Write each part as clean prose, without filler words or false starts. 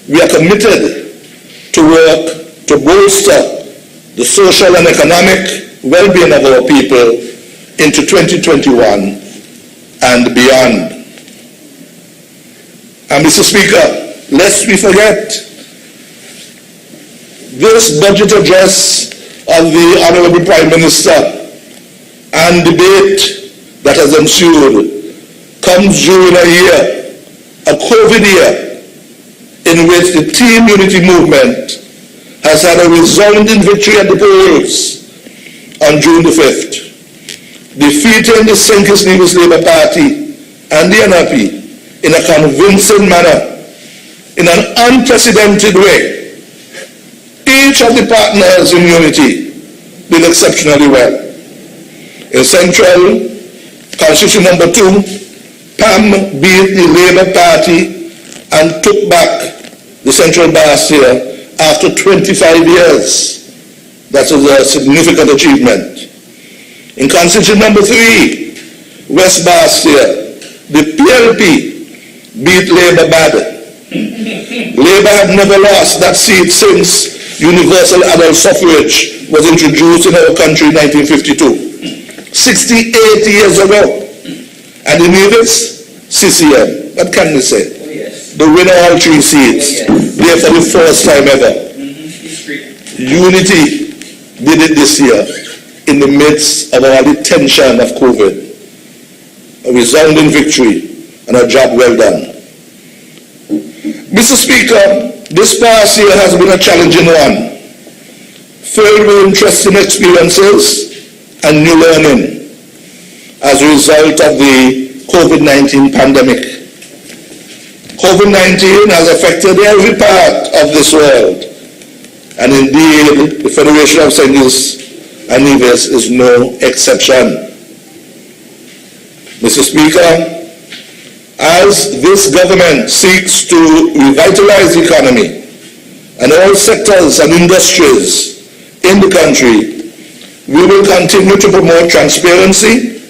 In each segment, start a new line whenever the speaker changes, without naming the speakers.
we are committed to work to bolster the social and economic well-being of our people into 2021 and beyond. And Mr. Speaker, lest we forget, this budget address of the Honorable Prime Minister and debate that has ensued comes during a year, a COVID year, in which the Team Unity movement has had a resounding victory at the polls on June the 5th, defeating the Sinkist Nevis Labour Party and the NRP in a convincing manner, in an unprecedented way. Each of the partners in Unity did exceptionally well. In Central, Constitution number 2, PAM beat the Labour Party and took back the Central Bastia after 25 years. That is a significant achievement. In Constitution number 3, West Bastia, the PLP beat Labour bad. Labour had never lost that seat since universal adult suffrage was introduced in our country in 1952, 68 years ago. And in Nevis, CCM. What can we say?
Oh, yes.
The winner all 3 seats, there for the first time ever. Unity did it this year in the midst of all the tension of COVID. A resounding victory and a job well done. Mr. Speaker, this past year has been a challenging one, filled with interesting experiences and new learning as a result of the COVID-19 pandemic. COVID-19 has affected every part of this world, and indeed the Federation of St. Nevis and Nevis is no exception. Mr. Speaker, as this government seeks to revitalize the economy and all sectors and industries in the country, we will continue to promote transparency,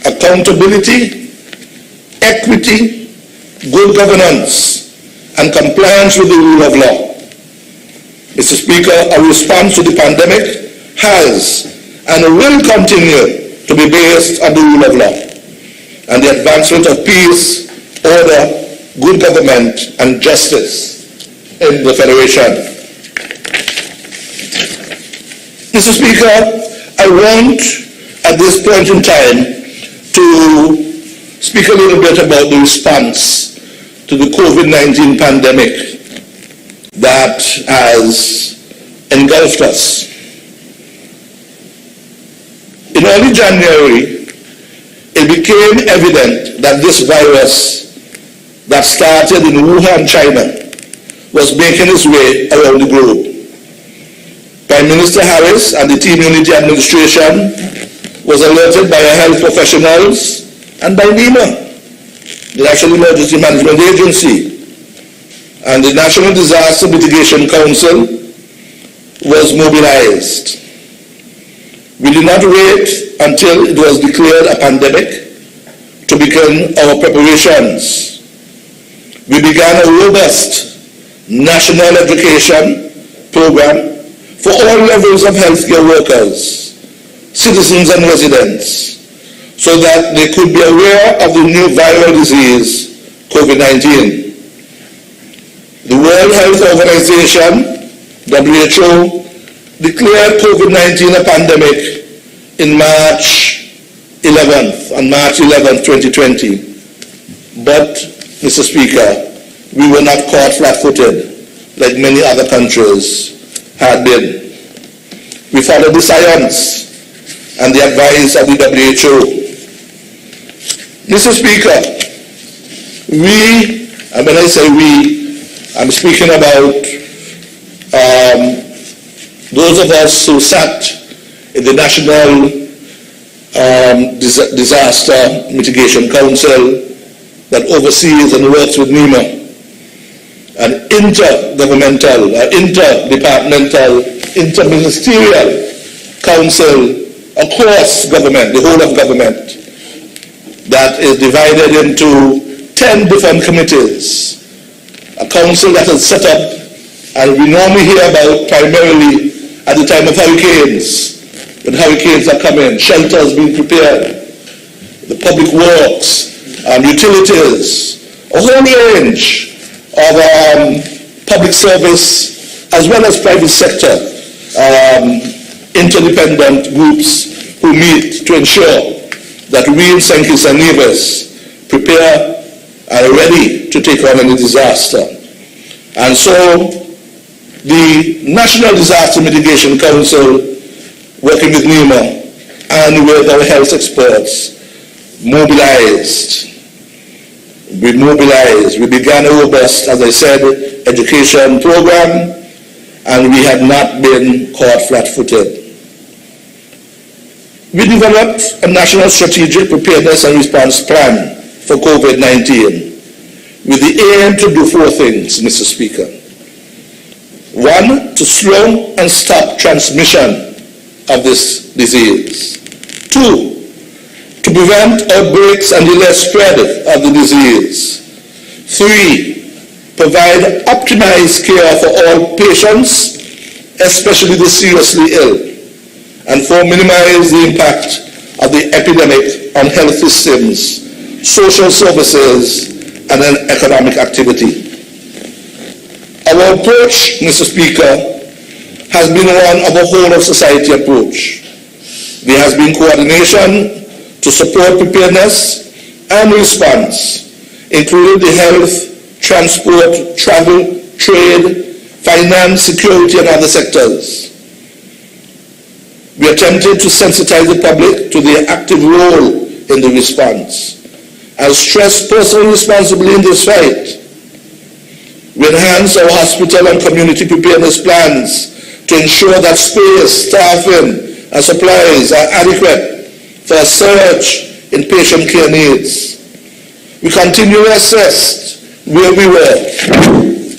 accountability, equity, good governance, and compliance with the rule of law. Mr. Speaker, our response to the pandemic has and will continue to be based on the rule of law and the advancement of peace, order, good government, and justice in the Federation. Mr. Speaker, I want at this point in time to speak a little bit about the response to the COVID-19 pandemic that has engulfed us. In early January, it became evident that this virus that started in Wuhan, China, was making its way around the globe. Prime Minister Harris and the Team Unity administration was alerted by our health professionals and by NEMA, the National Emergency Management Agency, and the National Disaster Mitigation Council was mobilized. We did not wait until it was declared a pandemic to begin our preparations. We began a robust national education program for all levels of healthcare workers, citizens and residents, so that they could be aware of the new viral disease, COVID-19. The World Health Organization, WHO, declared COVID-19 a pandemic in March 11th, on March 11th, 2020. But, Mr. Speaker, we were not caught flat-footed like many other countries had been. We followed the science and the advice of the WHO. Mr. Speaker, we, and when I say we, I'm speaking about those of us who sat in the National Disaster Mitigation Council that oversees and works with NEMA, an intergovernmental, interdepartmental, interministerial council across government, the whole of government, that is divided into 10 different committees a council that is set up, and we normally hear about primarily at the time of hurricanes, when hurricanes are coming, shelters being prepared, the public works, utilities, a whole range of public service as well as private sector interdependent groups who meet to ensure that we in St. Kitts and Nevis prepare and are ready to take on any disaster. And so the National Disaster Mitigation Council, working with NEMA and with our health experts, mobilized. We mobilized. We began a robust, as I said, education program, and we had not been caught flat-footed. We developed a national strategic preparedness and response plan for COVID-19 with the aim to do four things, Mr. Speaker. One, to slow and stop transmission of this disease. Two, to prevent outbreaks and delay spread of the disease. Three, provide optimized care for all patients, especially the seriously ill. And four, minimize the impact of the epidemic on health systems, social services, and economic activity. Our approach, Mr. Speaker, has been one of a whole-of-society approach. There has been coordination to support preparedness and response, including the health, transport, travel, trade, finance, security, and other sectors. We attempted to sensitize the public to their active role in the response and stress personal responsibility in this fight. We enhanced our hospital and community preparedness plans to ensure that space, staffing, and supplies are adequate for a surge in patient care needs. We continually assessed where we were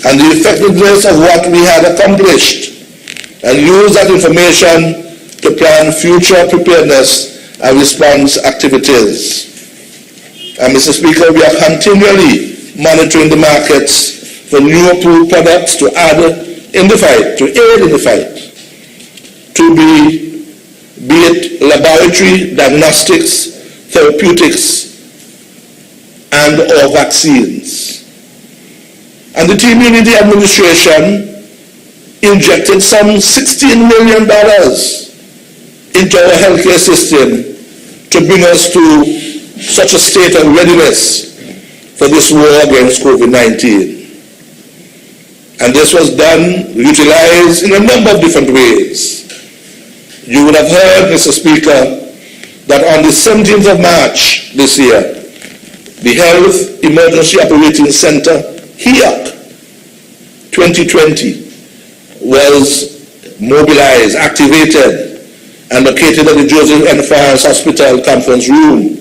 and the effectiveness of what we had accomplished and used that information to plan future preparedness and response activities. And Mr. Speaker, we are continually monitoring the markets for new approved products to add in the fight, to aid in the fight, to be it laboratory, diagnostics, therapeutics, and or vaccines. And the team in the administration injected some $16 million into our healthcare system to bring us to such a state of readiness for this war against COVID-19. And this was done, utilized in a number of different ways. You would have heard, Mr. Speaker, that on the 17th of March this year, the Health Emergency Operating Center, HEOC 2020, was mobilized, activated, and located at the Joseph N. France Hospital Conference Room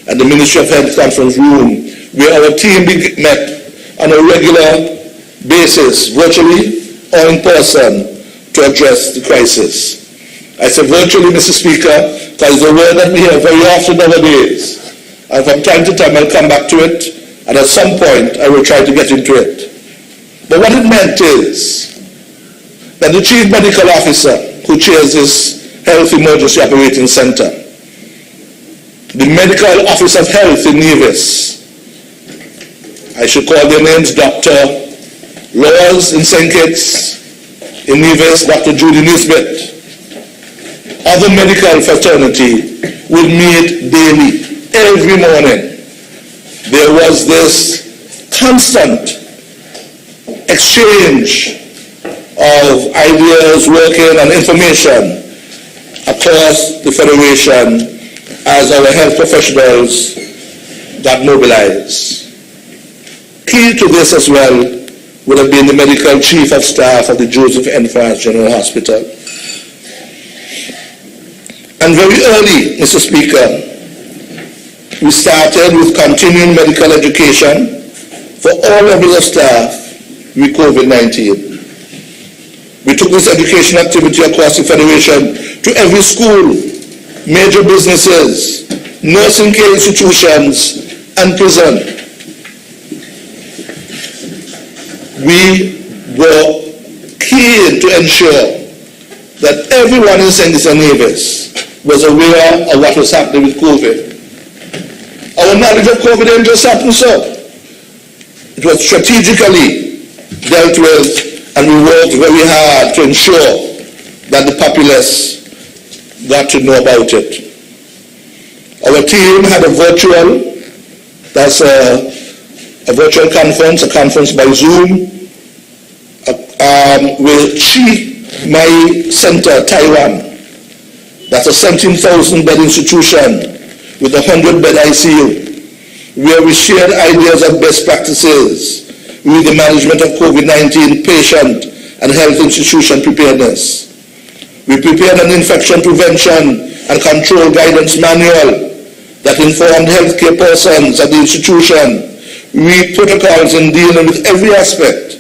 and the Ministry of Health Conference Room, where our team met on a regular basis, virtually or in person, to address the crisis. I say virtually, Mr. Speaker, because it's a word that we hear very often nowadays. And from time to time I'll come back to it, and at some point I will try to get into it. But what it meant is that the Chief Medical Officer who chairs this Health Emergency Operating Center, the Medical Office of Health in Nevis, I should call their names Dr. Laws in St. Kitts, in Nevis, Dr. Judy Nisbet, other medical fraternity would meet daily, every morning. There was this constant exchange of ideas, working, and information across the Federation as our health professionals got mobilized. Key to this as well would have been the medical chief of staff of the Joseph N. France General Hospital. And very early, Mr. Speaker, we started with continuing medical education for all levels of staff with COVID-19. We took this education activity across the Federation to every school, major businesses, nursing care institutions, and prison. we were keen to ensure that everyone in St. Kitts and Nevis was aware of what was happening with COVID. Our knowledge of COVID didn't just happen so. It was strategically dealt with, and we worked very hard to ensure that the populace got to know about it. Our team had a virtual conference, a conference by Zoom, with Mediation Center, Taiwan. That's a 17,000-bed institution with a 100-bed ICU, where we shared ideas of best practices with the management of COVID-19 patient and health institution preparedness. We prepared an infection prevention and control guidance manual that informed healthcare persons at the institution with protocols in dealing with every aspect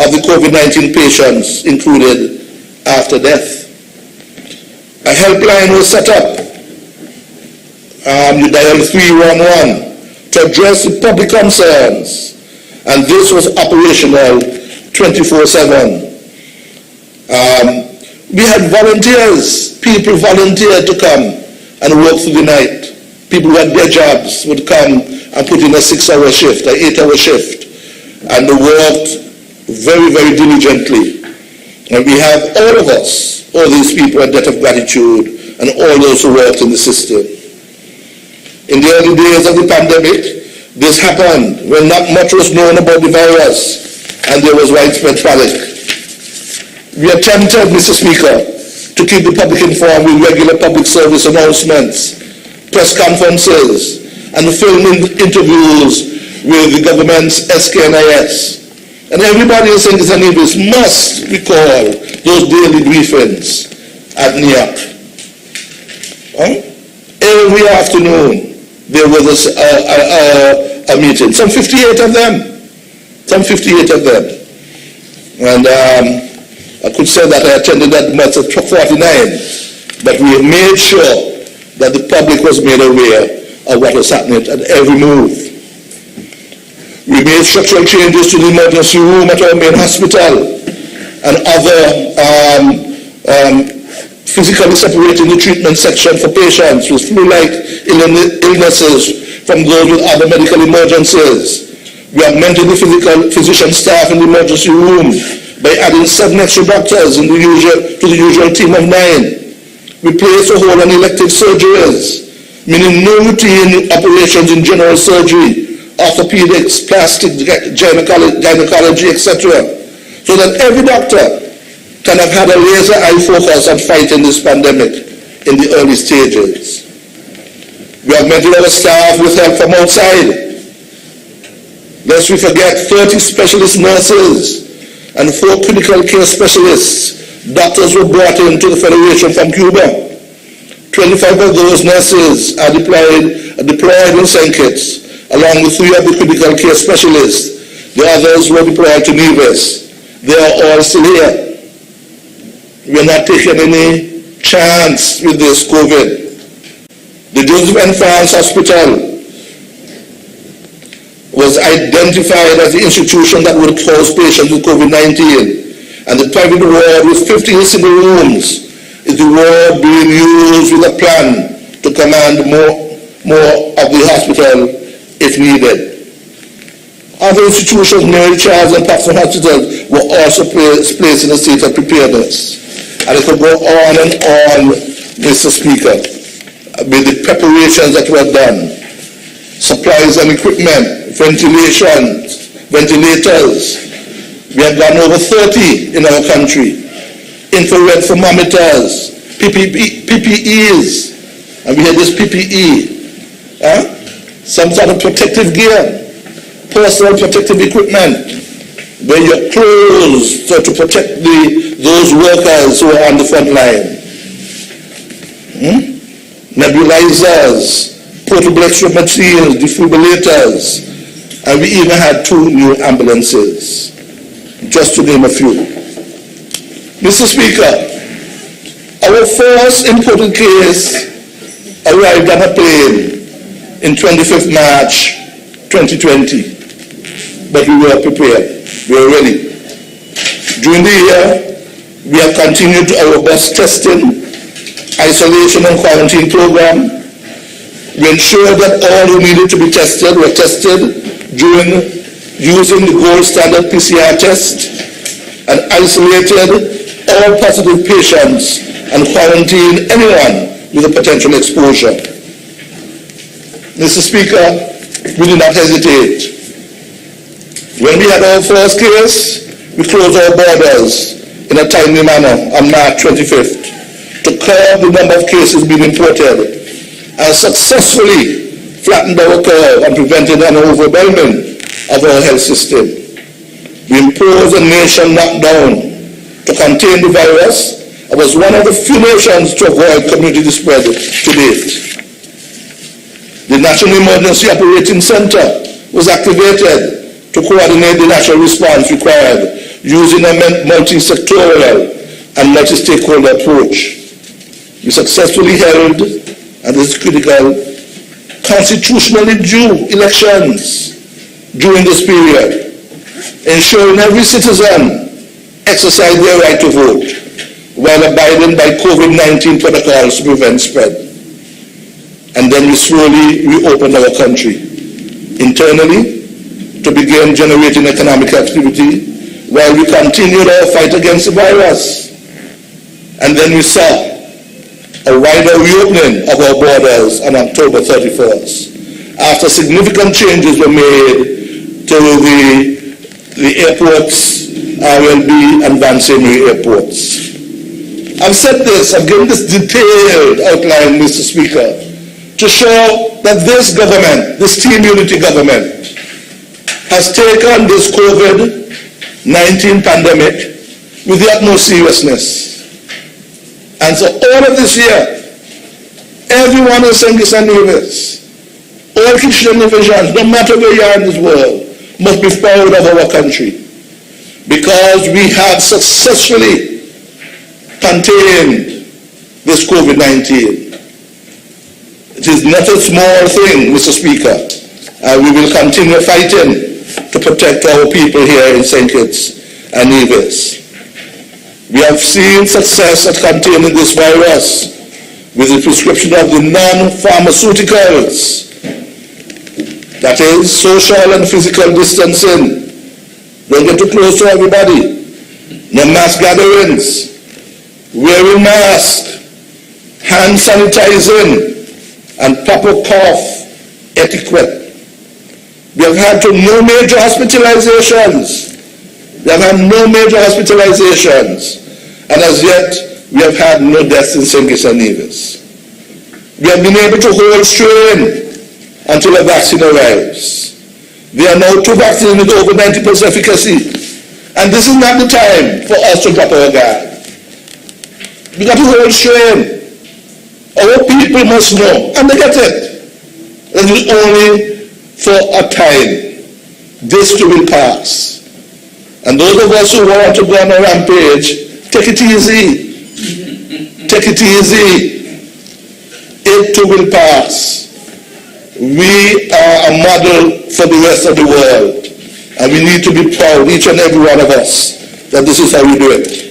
of the COVID-19 patients, included after death. A helpline was set up, you dial 311 to address the public concerns, and this was operational 24/7. We had volunteers, people volunteered to come and work through the night. People who had their jobs would come and put in a 6-hour shift, an 8-hour shift, and they worked very, very diligently. And we have all of us, all these people, a debt of gratitude, and all those who worked in the system. In the early days of the pandemic, this happened when not much was known about the virus, and there was widespread panic. We attempted, Mr. Speaker, to keep the public informed with regular public service announcements, press conferences, and filming interviews with the government's SKNIS. And everybody in St. Kitts and Nevis must recall those daily briefings at NIAC. Every afternoon there was a meeting, some 58 of them. And I could say that I attended that much at 49, but we made sure that the public was made aware of what was happening at every move. We made structural changes to the emergency room at our main hospital and other physically separating the treatment section for patients with flu-like illnesses from those with other medical emergencies. We augmented the physician staff in the emergency room by adding 7 extra doctors to the usual team of 9. We placed a hold on elective surgeries, meaning no routine operations in general surgery, orthopedics, plastic, gynecology, etc., so that every doctor can have had a laser eye focus on fighting this pandemic in the early stages. We augmented our staff with help from outside. Lest we forget 30 specialist nurses and 4 critical care specialists. Doctors were brought into the Federation from Cuba. 25 of those nurses are deployed in St. Kitts, along with 3 of the critical care specialists. The others were deployed to Nevis. They are all still here. We are not taking any chance with this COVID. The Joseph N. France Hospital was identified as the institution that would house patients with COVID-19. And the private ward with 15 single rooms is the ward being used with a plan to command more of the hospital if needed. Other institutions, Mary Charles and Paxton Hospitals, were also placed in a state of preparedness. And it could go on and on, Mr. Speaker, with the preparations that were done. Supplies and equipment, ventilators. We have gone over 30 in our country. Infrared thermometers, PPEs, and we had this PPE, some sort of protective gear, personal protective equipment, where your clothes so to protect those workers who are on the front line. Nebulizers, portable X-ray machines, defibrillators, and we even had 2 new ambulances, just to name a few. Mr. Speaker, our first imported case arrived on a plane in 25th March 2020, but we were prepared. We are ready. During the year, we have continued our robust testing, isolation and quarantine program. We ensured that all who needed to be tested were tested during using the gold standard PCR test, and isolated all positive patients and quarantined anyone with a potential exposure. Mr. Speaker, we did not hesitate. When we had our first case, we closed our borders in a timely manner on March 25th to curb the number of cases being imported, and successfully flattened our curve and prevented an overwhelming of our health system. We imposed a nation lockdown to contain the virus and was one of the few nations to avoid community spread to date. The National Emergency Operating Center was activated to coordinate the national response required using a multi-sectorial and multi-stakeholder approach. We successfully held, and this is critical, constitutionally due elections during this period, ensuring every citizen exercised their right to vote while abiding by COVID-19 protocols to prevent spread. And then we slowly reopened our country internally to begin generating economic activity while we continued our fight against the virus. And then we saw a wider reopening of our borders on October 31st, after significant changes were made to the airports, RLB and Vansemi airports. I've said this, I've given this detailed outline, Mr. Speaker, to show that this government, this Team Unity government, has taken this COVID-19 pandemic with the utmost seriousness. And so all of this year, everyone in Nevis, all Christian divisions, no matter where you are in this world, must be proud of our country, because we have successfully contained this COVID-19. It is not a small thing, Mr. Speaker. We will continue fighting to protect our people here in St. Kitts and Nevis. We have seen success at containing this virus with the prescription of the non-pharmaceuticals, that is, social and physical distancing. Don't get too close to everybody. No mass gatherings, wearing masks, hand sanitizing, and proper cough etiquette. We have had no major hospitalizations. We have had no major hospitalizations. And as yet, we have had no deaths in St. Kitts and Nevis. We have been able to hold strain until a vaccine arrives. There are now 2 vaccines with over 90% efficacy. And this is not the time for us to drop our guard. We got to hold strain. Our people must know, and they get it, that it is only for a time. This too will pass. And those of us who want to go on a rampage, take it easy. Take it easy. It too will pass. We are a model for the rest of the world. And we need to be proud, each and every one of us, that this is how we do it.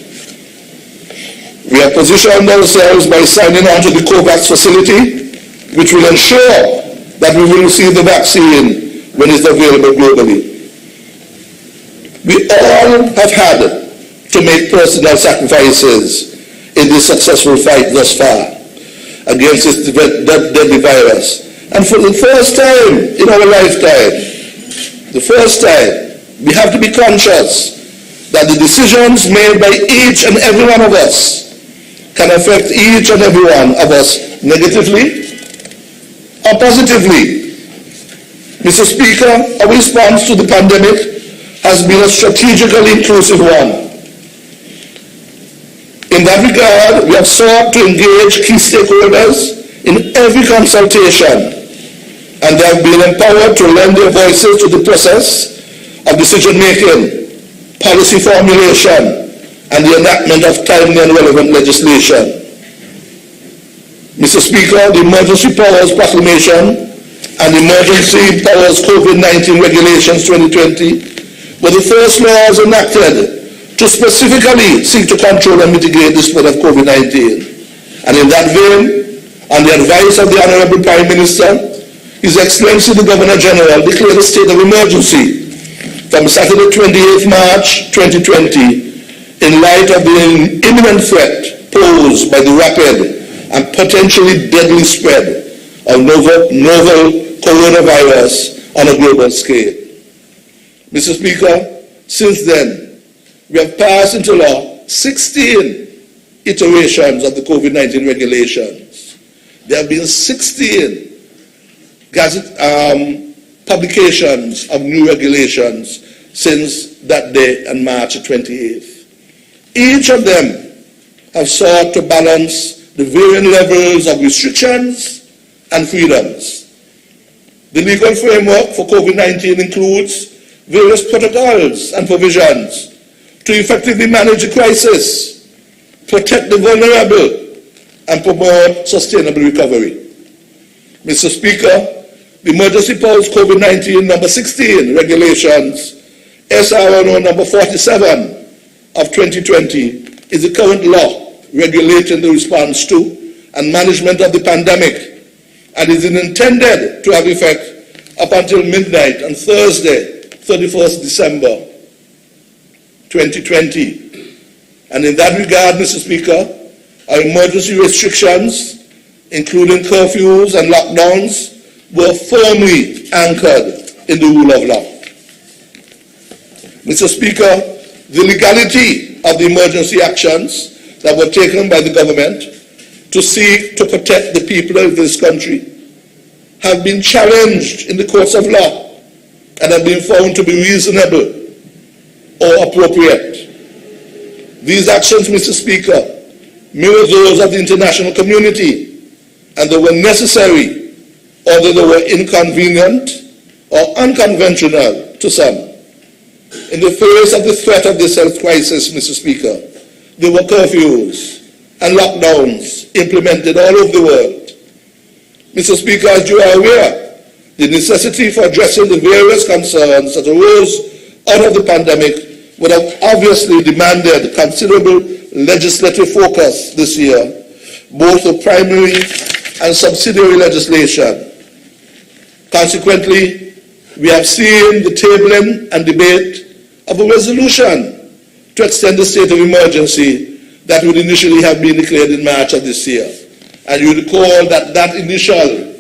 We have positioned ourselves by signing on to the COVAX facility, which will ensure that we will receive the vaccine when it's available globally. We all have had to make personal sacrifices in this successful fight thus far against this deadly virus. And for the first time in our lifetime, the first time, we have to be conscious that the decisions made by each and every one of us can affect each and every one of us negatively or positively. Mr. Speaker, our response to the pandemic has been a strategically inclusive one. In that regard, we have sought to engage key stakeholders in every consultation, and they have been empowered to lend their voices to the process of decision-making, policy formulation, and the enactment of timely and relevant legislation. Mr. Speaker, the Emergency Powers Proclamation and Emergency Powers COVID-19 Regulations 2020 were the first laws enacted to specifically seek to control and mitigate the spread of COVID-19. And in that vein, on the advice of the Honorable Prime Minister, His Excellency the Governor General declared a state of emergency from Saturday 28th March 2020 in light of the imminent threat posed by the rapid and potentially deadly spread of novel coronavirus on a global scale. Mr. Speaker, since then, we have passed into law 16 iterations of the COVID-19 regulations. There have been 16 publications of new regulations since that day on March 28th. Each of them have sought to balance the varying levels of restrictions and freedoms. The legal framework for COVID-19 includes various protocols and provisions to effectively manage the crisis, protect the vulnerable, and promote sustainable recovery. Mr. Speaker, the Emergency Powers COVID-19 number 16 regulations, SRNO number 47 of 2020, is the current law regulating the response to and management of the pandemic, and is intended to have effect up until midnight on Thursday, 31st December 2020. And in that regard, Mr. Speaker, our emergency restrictions, including curfews and lockdowns, were firmly anchored in the rule of law. Mr. Speaker, the legality of the emergency actions that were taken by the government to seek to protect the people of this country have been challenged in the courts of law and have been found to be reasonable or appropriate. These actions, Mr. Speaker, mirror those of the international community, and they were necessary, although they were inconvenient or unconventional to some. In the face of the threat of this health crisis, Mr. Speaker, there were curfews and lockdowns implemented all over the world. Mr. Speaker, as you are aware, the necessity for addressing the various concerns that arose out of the pandemic would have obviously demanded considerable legislative focus this year, both for primary and subsidiary legislation. Consequently, we have seen the tabling and debate of a resolution to extend the state of emergency that would initially have been declared in March of this year. And you recall that that initial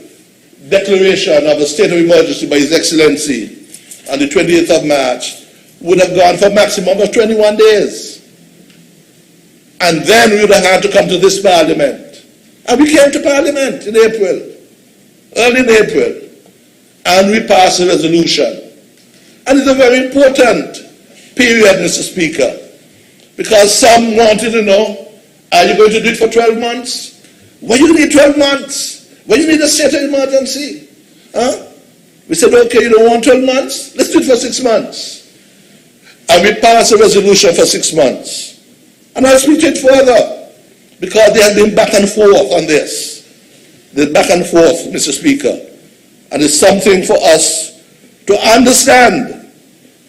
declaration of a state of emergency by His Excellency on the 28th of March would have gone for a maximum of 21 days. And then we would have had to come to this Parliament. And we came to Parliament in April, early in April, and we passed a resolution. And it's a very important period, Mr. Speaker, because some wanted to know, are you going to do it for 12 months? Why you need 12 months? Why you need a state of emergency? Huh? We said, okay, you don't want 12 months? Let's do it for 6 months. And we passed a resolution for 6 months. And I'll speak to it further, because there has been back and forth on this. There's back and forth, Mr. Speaker. And it's something for us to understand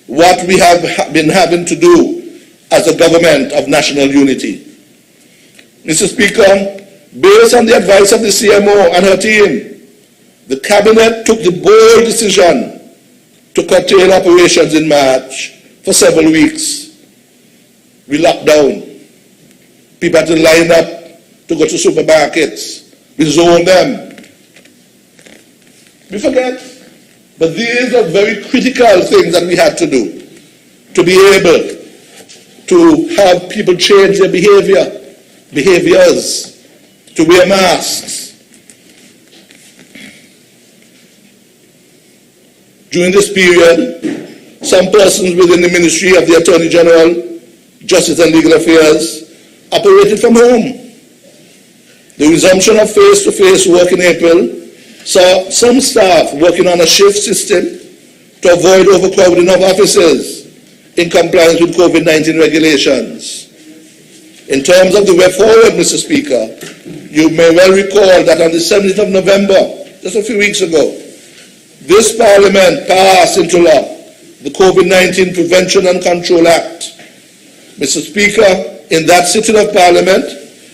what we have been having to do as a government of national unity. Mr. Speaker, based on the advice of the CMO and her team, the Cabinet took the bold decision to curtail operations in March for several weeks. We locked down. People had to line up to go to supermarkets. We zoned them. We forget. But these are very critical things that we had to do to be able to have people change their behaviors, to wear masks. During this period, some persons within the Ministry of the Attorney General, Justice and Legal Affairs operated from home. The resumption of face-to-face work in April saw some staff working on a shift system to avoid overcrowding of offices in compliance with COVID-19 regulations. In terms of the way forward, Mr. Speaker, you may well recall that on the 17th of November, just a few weeks ago, this Parliament passed into law the COVID-19 Prevention and Control Act. Mr. Speaker, in that sitting of Parliament,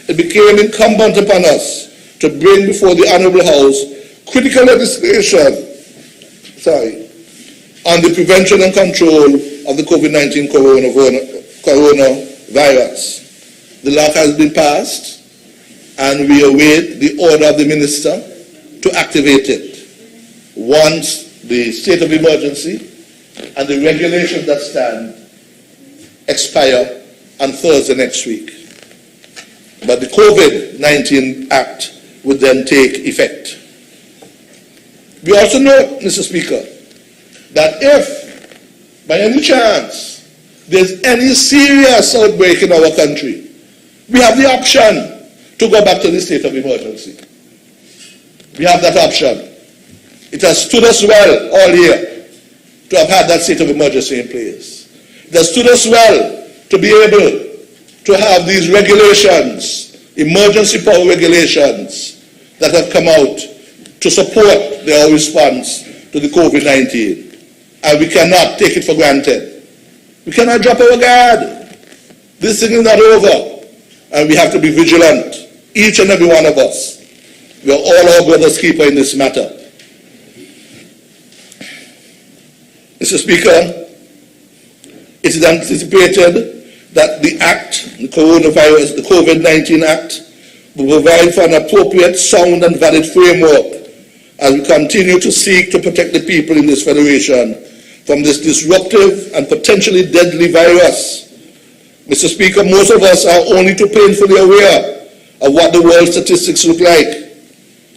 it became incumbent upon us to bring before the Honourable House critical legislation on the prevention and control of the COVID-19 coronavirus. The law has been passed, and we await the order of the Minister to activate it once the state of emergency and the regulations that stand expire on Thursday next week. But the COVID-19 Act would then take effect. We also know, Mr. Speaker, that if by any chance there's any serious outbreak in our country, we have the option to go back to the state of emergency. We have that option. It has stood us well all year to have had that state of emergency in place. It has stood us well to be able to have these regulations, emergency power regulations, that have come out to support our response to the COVID-19. And we cannot take it for granted. We cannot drop our guard. This thing is not over. And we have to be vigilant, each and every one of us. We are all our brother's keeper in this matter. Mr. Speaker, it is anticipated that the Act, the coronavirus, the COVID-19 Act, will provide for an appropriate, sound and valid framework as we continue to seek to protect the people in this federation from this disruptive and potentially deadly virus. Mr. Speaker, most of us are only too painfully aware of what the world statistics look like.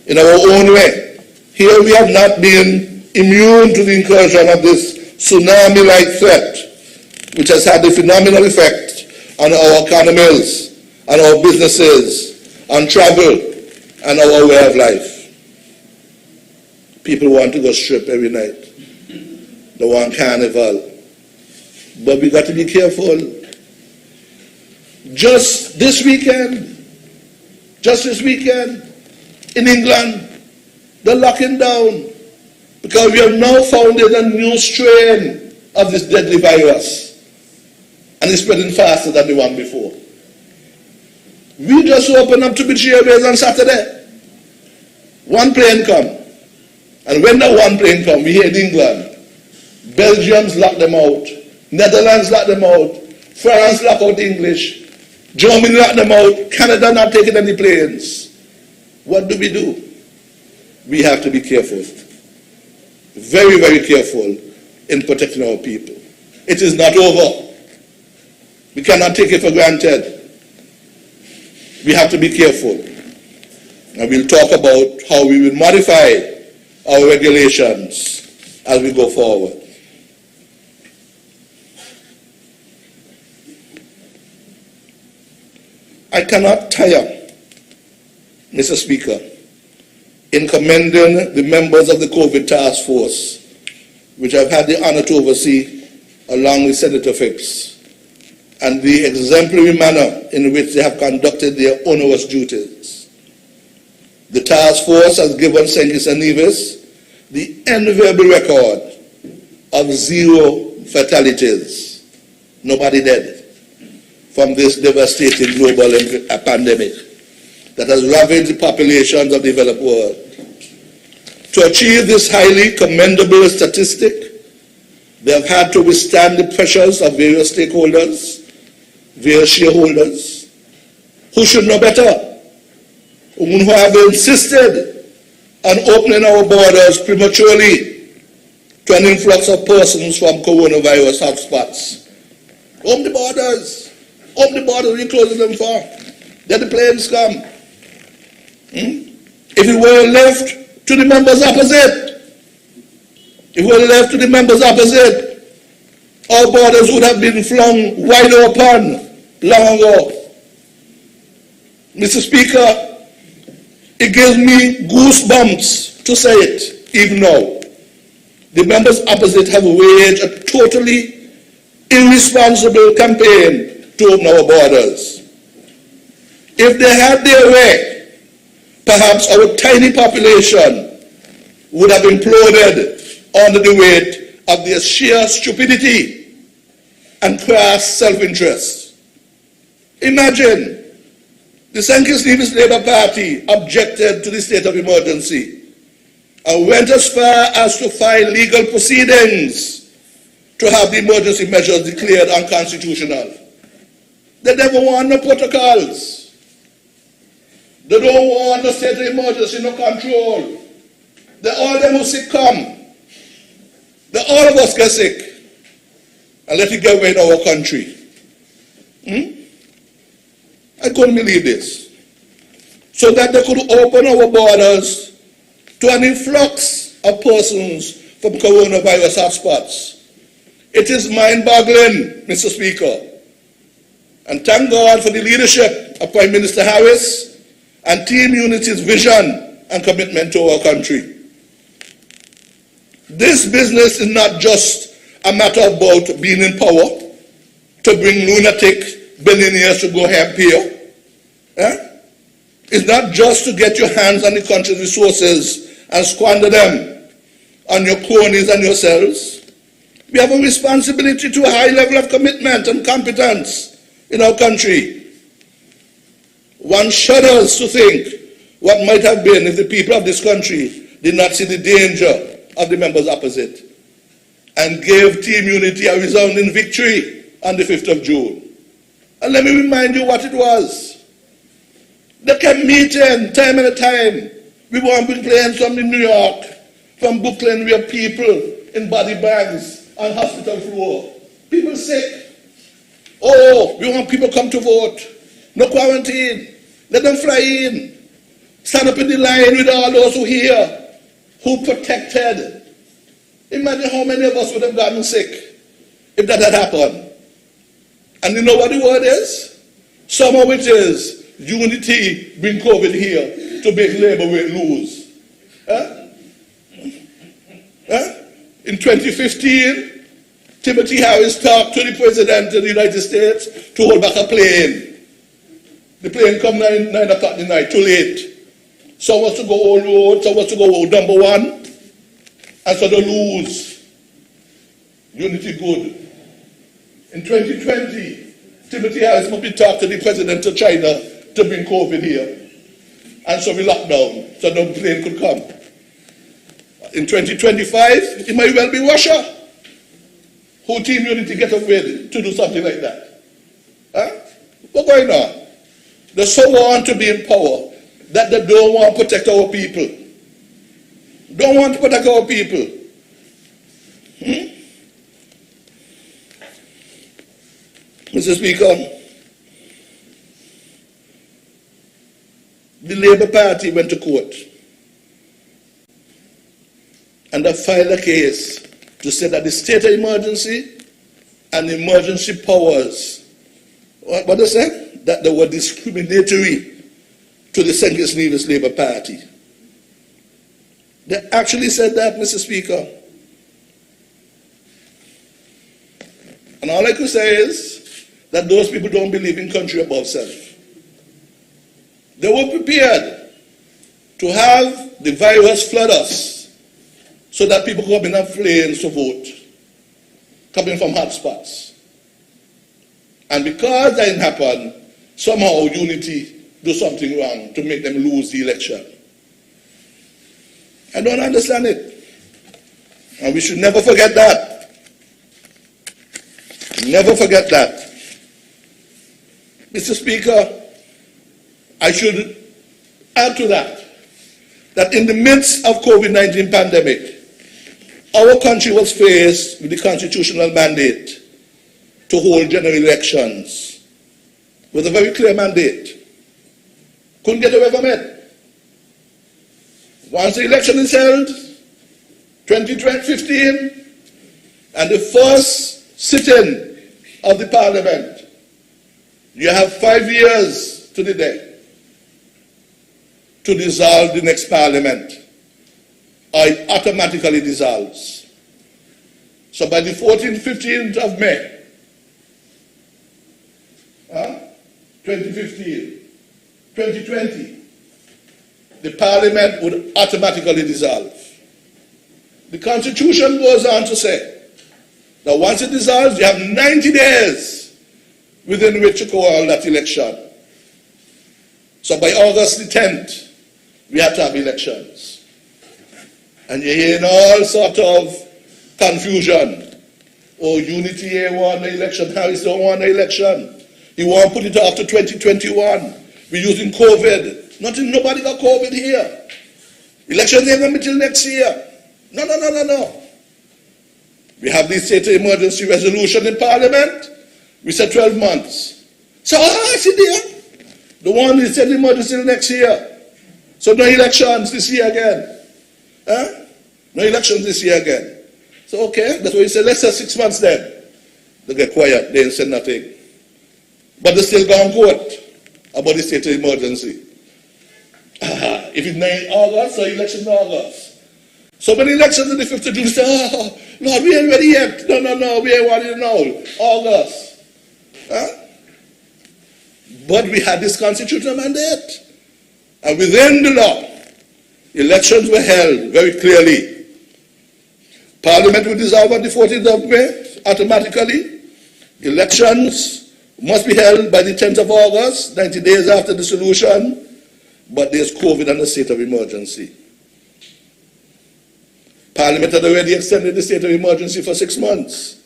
In our own way, here we have not been immune to the incursion of this tsunami-like threat, which has had a phenomenal effect on our economies, on our businesses, on travel, and our way of life. People want to go strip every night. They want carnival. But we got to be careful. Just this weekend, in England, they're locking down because we have now found a new strain of this deadly virus. And it's spreading faster than the one before. We just opened up to British Airways on Saturday. One plane come. And when that one plane come, we hear in England, Belgium's locked them out, Netherlands locked them out, France locked out English, Germany locked them out, Canada not taking any planes. What do? We have to be careful. Very, very careful in protecting our people. It is not over. We cannot take it for granted. We have to be careful. And we'll talk about how we will modify our regulations as we go forward. I cannot tire, Mr. Speaker, in commending the members of the COVID task force, which I've had the honor to oversee along with Senator Phipps, and the exemplary manner in which they have conducted their onerous duties. The task force has given St. Kitts and Nevis the enviable record of 0 fatalities, nobody dead, from this devastating global pandemic that has ravaged the populations of the developed world. To achieve this highly commendable statistic, they have had to withstand the pressures of various stakeholders, various shareholders, who should know better, who have insisted on opening our borders prematurely to an influx of persons from coronavirus hotspots. Open the borders. Open the borders, we're closing them for. Let the planes come. If it were left to the members opposite, our borders would have been flung wide open long ago. Mr. Speaker, it gives me goosebumps to say it, even now. The members opposite have waged a totally irresponsible campaign to open our borders. If they had their way, perhaps our tiny population would have imploded under the weight of their sheer stupidity and crass self-interest. Imagine, the St. Kitts Nevis Labour Party objected to the state of emergency and went as far as to file legal proceedings to have the emergency measures declared unconstitutional. They never want no protocols. They don't want the state of emergency, no control. They all them who sick come. They all of us get sick. And let it get away in our country. I couldn't believe this. So that they could open our borders to an influx of persons from coronavirus hotspots. It is mind-boggling, Mr. Speaker. And thank God for the leadership of Prime Minister Harris and Team Unity's vision and commitment to our country. This business is not just a matter about being in power to bring lunatic billionaires to go help here. It's not just to get your hands on the country's resources and squander them on your cronies and yourselves. We have a responsibility to a high level of commitment and competence in our country. One shudders to think what might have been if the people of this country did not see the danger of the members opposite and gave Team Unity a resounding victory on the 5th of June. And let me remind you what it was. They kept meeting time and time. We want big planes from New York, from Brooklyn, we have people in body bags on hospital floor. People sick. Oh, we want people come to vote. No quarantine. Let them fly in. Stand up in the line with all those who here, who protected. Imagine how many of us would have gotten sick if that had happened. And you know what the word is? Somehow it is unity bring COVID here to make labor lose. In 2015, Timothy Harris talked to the President of the United States to hold back a plane. The plane come 9 o'clock at night, too late. Some was to go all road, some was to go number one, and so they lose. Unity good. In 2020, Timothy Harris must be talked to the President of China to bring COVID here. And so we locked down, so no plane could come. In 2025, it might well be Russia who Team Unity get up with to do something like that. What's going on? They so want to be in power that they don't want to protect our people. Don't want to protect our people. Mr. Speaker, the Labour Party went to court and they filed a case to say that the state of emergency and emergency powers, what they said? That they were discriminatory to the St. Kitts Nevis Labour Party. They actually said that, Mr. Speaker. And all I could say is that those people don't believe in country above self. They were prepared to have the virus flood us so that people come in and planes to vote, coming from hotspots. And because that didn't happen, somehow Unity do something wrong to make them lose the election. I don't understand it. And we should never forget that. Never forget that. Mr. Speaker, I should add to that in the midst of COVID-19 pandemic, our country was faced with the constitutional mandate to hold general elections with a very clear mandate. Couldn't get away from it. Once the election is held, 2015, and the first sitting of the Parliament, you have 5 years to the day to dissolve the next Parliament, or it automatically dissolves. So by the 14th, 15th of May, 2015, 2020, the Parliament would automatically dissolve. The Constitution goes on to say Now, once it dissolves, you have 90 days within which to call that election. So by August the 10th, we have to have elections. And you're hearing all sort of confusion. Oh, Unity here won the election, Harris don't want the election. He won't put it off to 2021. We're using COVID. Nobody got COVID here. Elections ain't going to be till next year. No. We have the state of emergency resolution in Parliament. We said 12 months. So, I see there. The one is state of emergency next year. So no elections this year again. Huh? No elections this year again. So, okay, that's what you said. Let's say 6 months then. They get quiet. They ain't said nothing. But they still go on court about the state of emergency. If it's 9 August, so election in August. So many elections in the 5th of June, say, oh, Lord, we ain't ready yet. No, we ain't ready now. August. Huh? But we had this constitutional mandate. And within the law, elections were held very clearly. Parliament will dissolve on the 14th of May automatically. Elections must be held by the 10th of August, 90 days after the dissolution. But there's COVID and the state of emergency. Parliament had already extended the state of emergency for 6 months.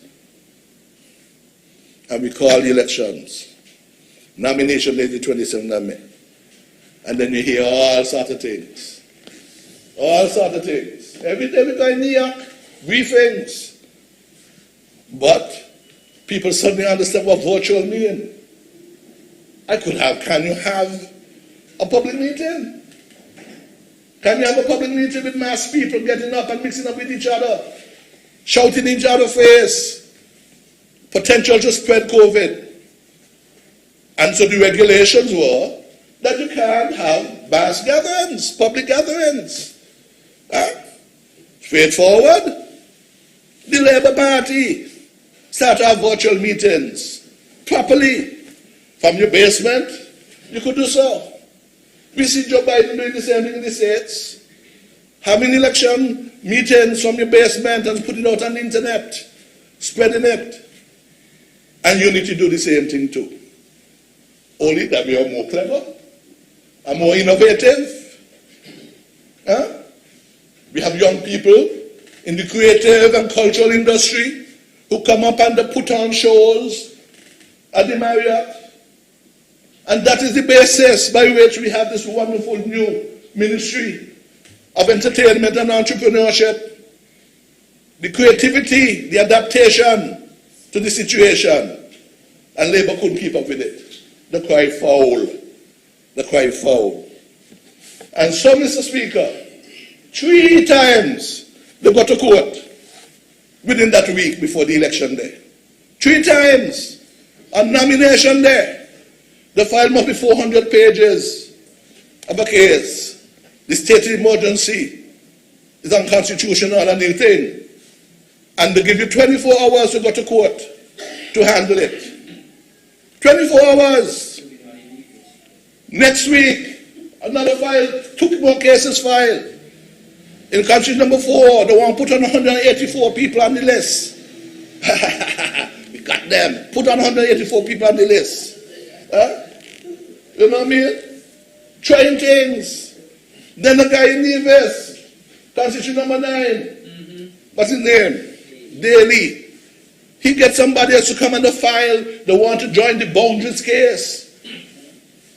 And we call the elections. Nomination day the 27th of May. And then you hear all sorts of things. All sorts of things. Every day we go in New York, briefings. But people suddenly understand what virtual means. Can you have a public meeting? Can you have a public meeting with mass people getting up and mixing up with each other, shouting in each other's face, potential to spread COVID? And so the regulations were that you can't have mass gatherings, public gatherings. Straightforward. The Labour Party start to have virtual meetings properly from your basement. You could do so. We see Joe Biden doing the same thing in the States. Having election meetings from your basement and putting it out on the internet, spreading it. And you need to do the same thing too. Only that we are more clever and more innovative. Huh? We have young people in the creative and cultural industry who come up and they put on shows at the Marriott. And that is the basis by which we have this wonderful new ministry of entertainment and entrepreneurship. The creativity, the adaptation to the situation. And Labour couldn't keep up with it. They cry foul. They cry foul. And so, Mr. Speaker, 3 times they got to court within that week before the election day. 3 times on nomination day. The file must be 400 pages of a case. The state of emergency is unconstitutional and new thing. And they give you 24 hours to go to court to handle it. 24 hours. Next week, another file, 2 more cases filed. In country number 4, they want to put on 184 people on the list. We got them. Put on 184 people on the list. Huh? You know what I mean? Trying things. Then the guy in Nevis, constitution number 9. What's his name? Daly. He gets somebody else to come on the file. They want to join the boundaries case.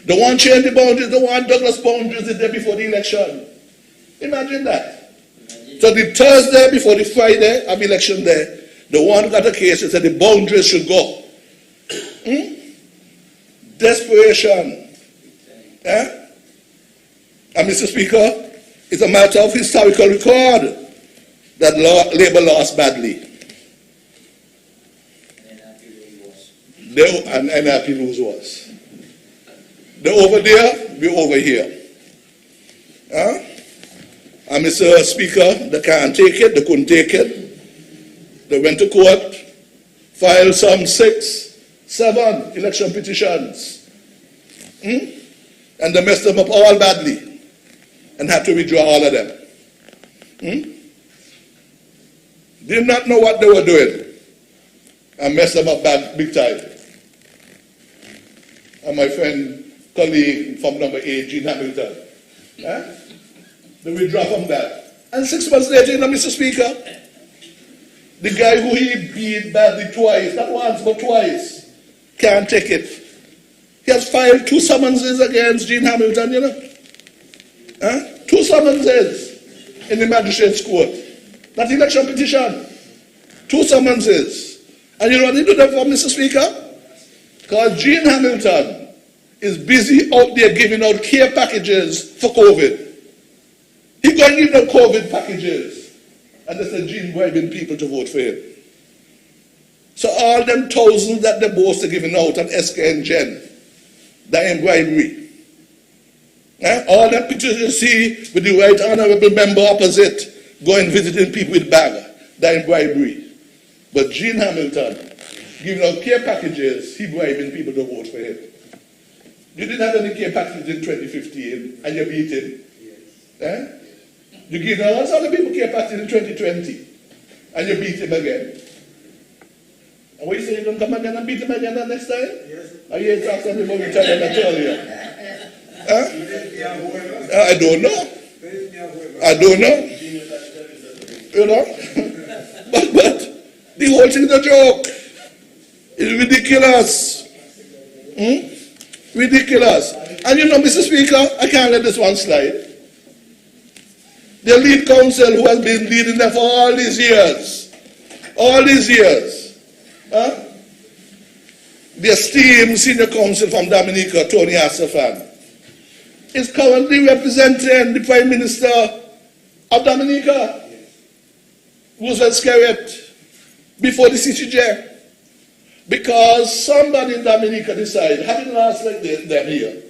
They want to change the boundaries. They want Douglas boundaries the day before the election. Imagine that. So the Thursday before the Friday of election day, the one got a case and said the boundaries should go. Desperation. And Mr. Speaker, it's a matter of historical record that Labour lost badly. And NRP lose was. They're over there, we're over here. And Mr. Speaker, they can't take it, they couldn't take it. They went to court, filed some 6, 7 election petitions. And they messed them up all badly and had to withdraw all of them. Did not know what they were doing. and messed them up big time. And my friend, colleague from number 8, Gene Hamilton, they withdraw from that. And 6 months later, Mr. Speaker, the guy who he beat badly twice, not once, but twice, can't take it. He has filed 2 summonses against Gene Hamilton, 2 summonses in the magistrate's court. That election petition. 2 summonses. And you know what he did that for, Mr. Speaker? Because Gene Hamilton is busy out there giving out care packages for COVID. He going to give them COVID packages. And they said Gene bribing people to vote for him. So all them thousands that the boss are giving out on SK and Gen, they're in bribery. All them pictures you see with the right honorable member opposite going visiting people with bag, they're in bribery. But Gene Hamilton giving out care packages, he bribing people to vote for him. You didn't have any care packages in 2015 and you beat him. Yes. You give out lots of other people care packages in 2020 and you beat him again. And what you say, you're going to come again and beat him again the next time? Yes. Are you talking to me about Italian earlier? I don't know. I don't know. You know? But the whole thing is a joke. It's ridiculous. Ridiculous. And you know, Mr. Speaker, I can't let this one slide. The lead counsel who has been leading them for all these years, the esteemed senior counsel from Dominica, Tony Asafan, is currently representing the Prime Minister of Dominica, Roosevelt Skerritt, before the CCJ. Because somebody in Dominica decided, having laws like them here,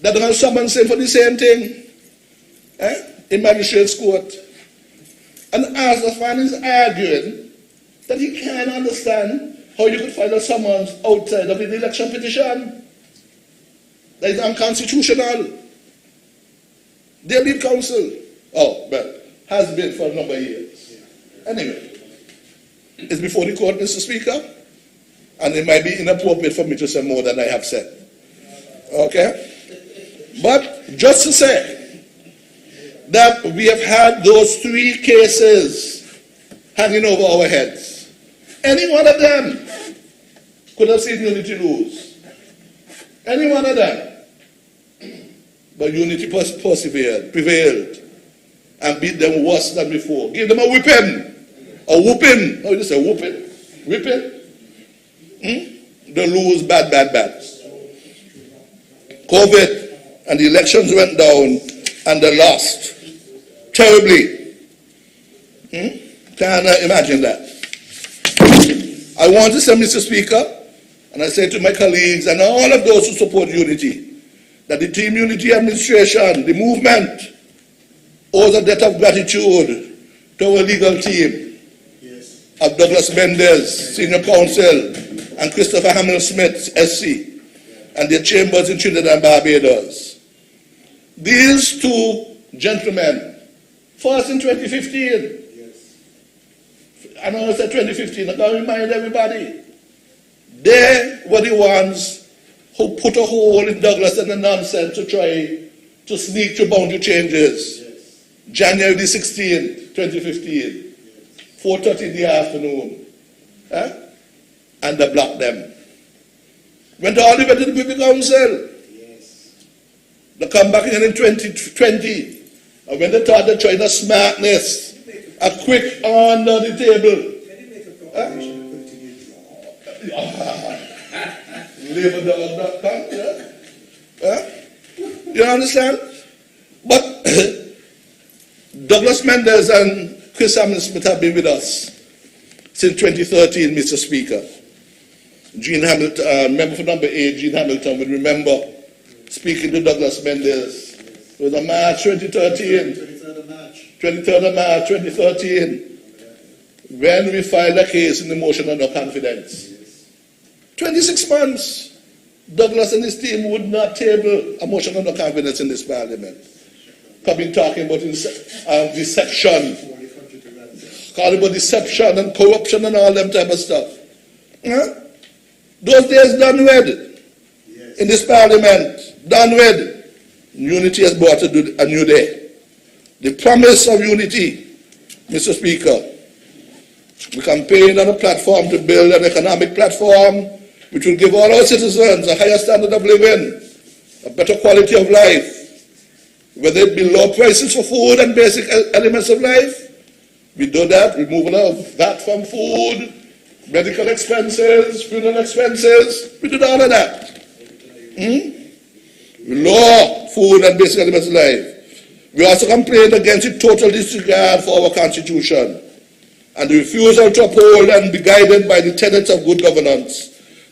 that they're going to summon him for the same thing in magistrate's court. And Asafan is arguing that he can't understand how you could file a summons outside of the election petition. That is unconstitutional. Their lead counsel, has been for a number of years. Anyway, it's before the court, Mr. Speaker, and it might be inappropriate for me to say more than I have said. Okay? But just to say that we have had those 3 cases hanging over our heads. Any one of them could have seen Unity lose. Any one of them. But Unity prevailed, and beat them worse than before. Give them a whipping. A whooping. How do you say whooping? Whipping? They lose bad. COVID, and the elections went down, and they lost. Terribly. Can I imagine that? I want to say, Mr. Speaker, and I say to my colleagues and all of those who support Unity, that the Team Unity administration, the movement, owes a debt of gratitude to our legal team of Douglas Mendes, Senior Counsel, and Christopher Hamill-Smith, SC, and their chambers in Trinidad and Barbados. These 2 gentlemen, first in 2015, I know I said 2015, I gotta remind everybody, they were the ones who put a hole in Douglas and the nonsense to try to sneak through boundary changes. January the 16th, 2015, 4:30 in the afternoon. And they blocked them. Went all the way to the Privy Council. They come back again in 2020. And when they thought they tried a smartness, a quick under the table. You understand? But Douglas Mendes and Chris Hamill-Smith have been with us since 2013, Mr. Speaker. Gene Hamilton, member for number 8, Gene Hamilton, will remember speaking to Douglas Mendes. It was on March 2013. 23rd of March 2013. When we filed a case in the motion of no confidence. 26 months. Douglas and his team would not table a motion of no confidence in this parliament. Coming talking about deception. Talking about deception and corruption and all them type of stuff. Huh? Those days done with. Yes. In this parliament, done with. Unity has brought a new day. The promise of unity, Mr. Speaker. We campaigned on a platform to build an economic platform which will give all our citizens a higher standard of living, a better quality of life, whether it be low prices for food and basic elements of life. We do that, removal of VAT from food, medical expenses, funeral expenses. We did all of that. Low food and basic elements of life. We also complained against the total disregard for our Constitution and the refusal to uphold and be guided by the tenets of good governance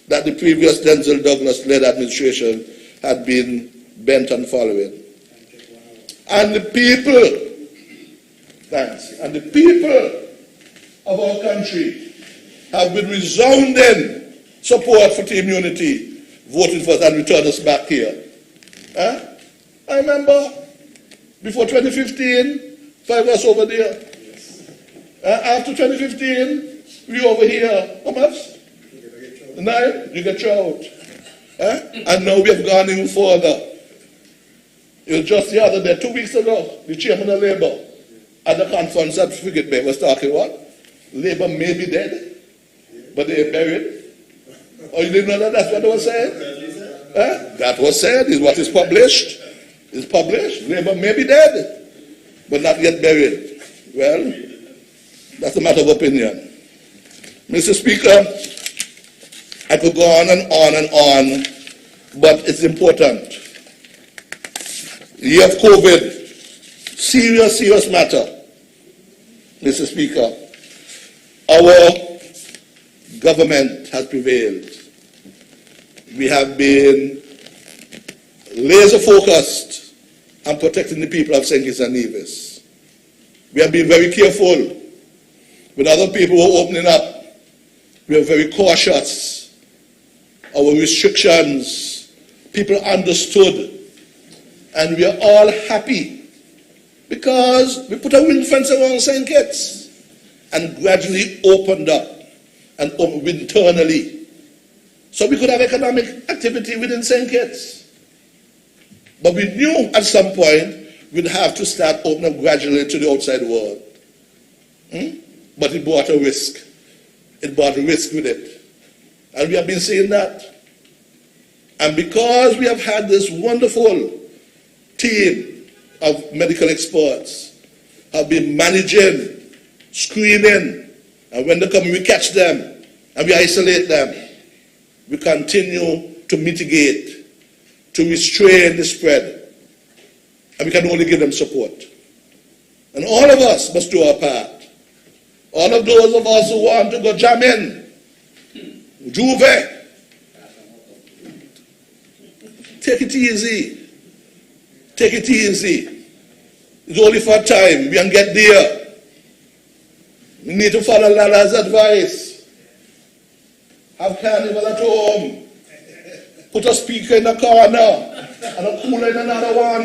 that the previous Denzel Douglas-led administration had been bent on following. And the people, and the people of our country have been resounding support for Team Unity, voting for us and return us back here. I remember before 2015, 5 of us over there. After 2015, we over here. How much? 9? You get out. And now we have gone even further. It was just the other day, 2 weeks ago, the chairman of Labour at the conference at Frigate Bay was talking what? Labour may be dead, but they are buried. Oh, you didn't know that? That's what they were saying? That was said, is what is published. It's published. Labour may be dead, but not yet buried. Well, that's a matter of opinion. Mr. Speaker, I could go on and on and on, but it's important. The year of COVID, serious, serious matter. Mr. Speaker, our government has prevailed. We have been laser focused on protecting the people of St. Kitts and Nevis. We have been very careful. When other people were opening up, we were very cautious. Our restrictions, people understood. And we are all happy because we put a ring fence around St. Kitts and gradually opened up and opened internally. So we could have economic activity within St. Kitts. But we knew at some point we'd have to start opening up gradually to the outside world. But it brought a risk. It brought a risk with it. And we have been seeing that. And because we have had this wonderful team of medical experts, have been managing, screening, and when they come, we catch them and we isolate them. We continue to mitigate, to restrain the spread. And we can only give them support. And all of us must do our part. All of those of us who want to go jamming, Juve, take it easy. Take it easy. It's only for a time. We can get there. We need to follow Lala's advice. Have carnival at home. Put a speaker in a corner and a cooler in another one.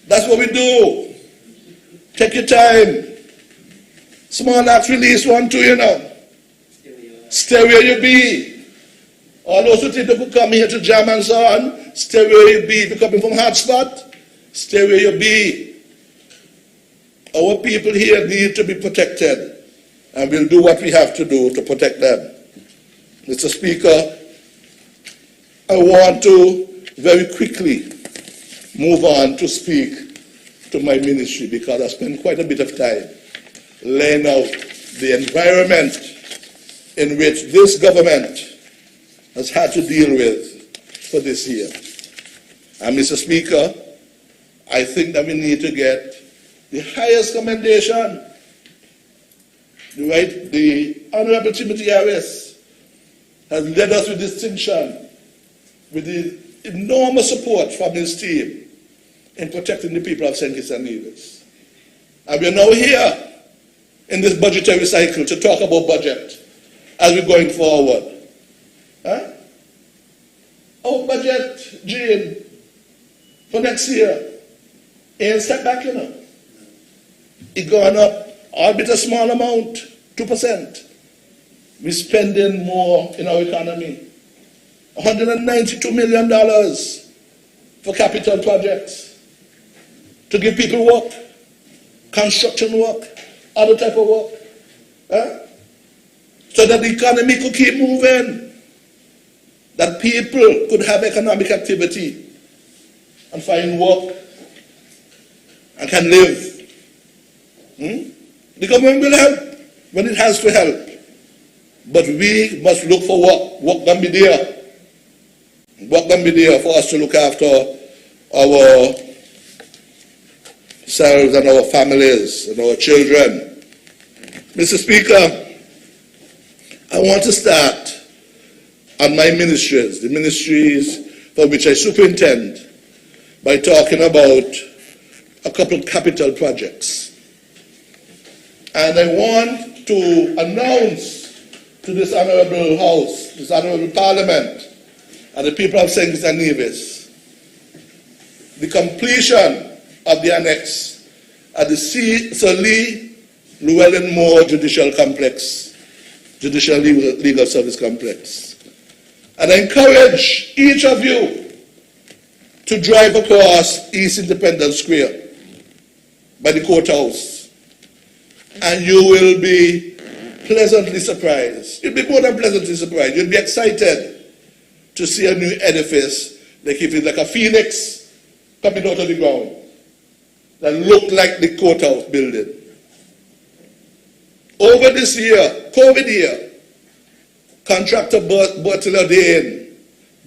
That's what we do. Take your time. Small acts release 1, 2, you know. Stay where you be. All those who think they could come here to jam and so on, stay where you be. If you're coming from hotspot, stay where you be. Our people here need to be protected, and we'll do what we have to do to protect them. Mr. Speaker, I want to very quickly move on to speak to my ministry because I spent quite a bit of time laying out the environment in which this government has had to deal with for this year. And Mr. Speaker, I think that we need to get the highest commendation. The Honorable Timothy Harris has led us with distinction, with the enormous support from his team in protecting the people of St. Kitts and Nevis. And we are now here in this budgetary cycle to talk about budget as we're going forward. Our budget, Jane, for next year ain't step back, you know. It gone up, albeit a small amount, 2%. we're spending more in our economy. $192 million for capital projects to give people work, construction work, other type of work, so that the economy could keep moving, that people could have economic activity and find work and can live. The government will help when it has to help, but we must look for work. Work can be there. Work can be there for us to look after ourselves and our families and our children. Mr. Speaker, I want to start on my ministries, the ministries for which I superintend, by talking about a couple of capital projects. And I want to announce to this honorable House, this honorable Parliament, and the people of St. Kitts and Nevis, the completion of the annex at the Sir Lee Llewellyn Moore Judicial Complex, Judicial Legal Service Complex. And I encourage each of you to drive across East Independence Square by the courthouse, and you will be pleasantly surprised. You'll be more than pleasantly surprised. You'll be excited to see a new edifice, like if it's like a phoenix coming out of the ground, that look like the courthouse building. Over this year, COVID year, contractor Bertil O'Dane,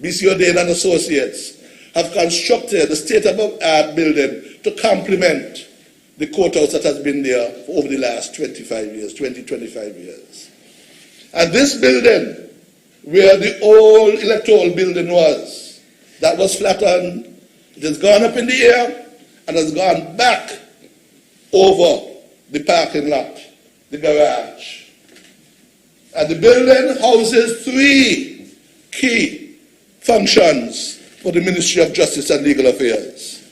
BC O'Dane and Associates, have constructed a state-of-the-art building to complement the courthouse that has been there for over the last 25 years. And this building, where the old electoral building was, that was flattened, it has gone up in the air and has gone back over the parking lot, the garage. And the building houses 3 key functions for the Ministry of Justice and Legal Affairs.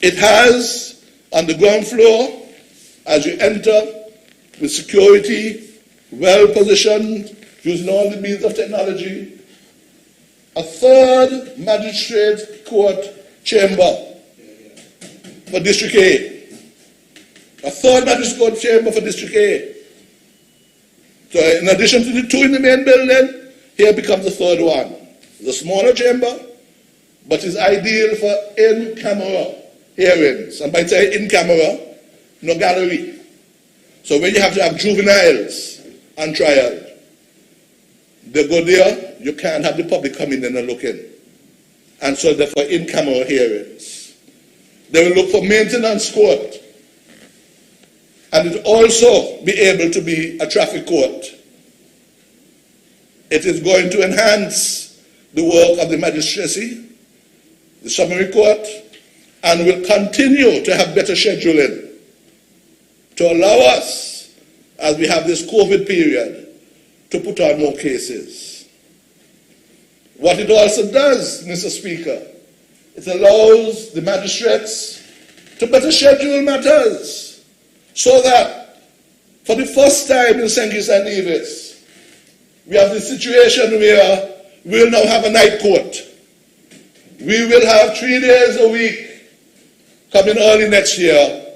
It has, on the ground floor, as you enter, with security, well positioned, using all the means of technology, a 3rd magistrate court chamber for District A. A 3rd magistrate court chamber for District A. So in addition to the 2 in the main building, here becomes the 3rd one. It's a smaller chamber, but is ideal for in-camera hearings. And by saying in-camera, no gallery. So when you have to have juveniles on trial, they go there, you can't have the public come in and look in. And so therefore in-camera hearings. They will look for maintenance court. And it will also be able to be a traffic court. It is going to enhance the work of the magistracy, the summary court, and will continue to have better scheduling to allow us, as we have this COVID period, to put on more cases. What it also does, Mr. Speaker, it allows the magistrates to better schedule matters, so that for the first time in St. Kitts and Nevis, we have the situation where we will now have a night court. We will have 3 days a week coming early next year,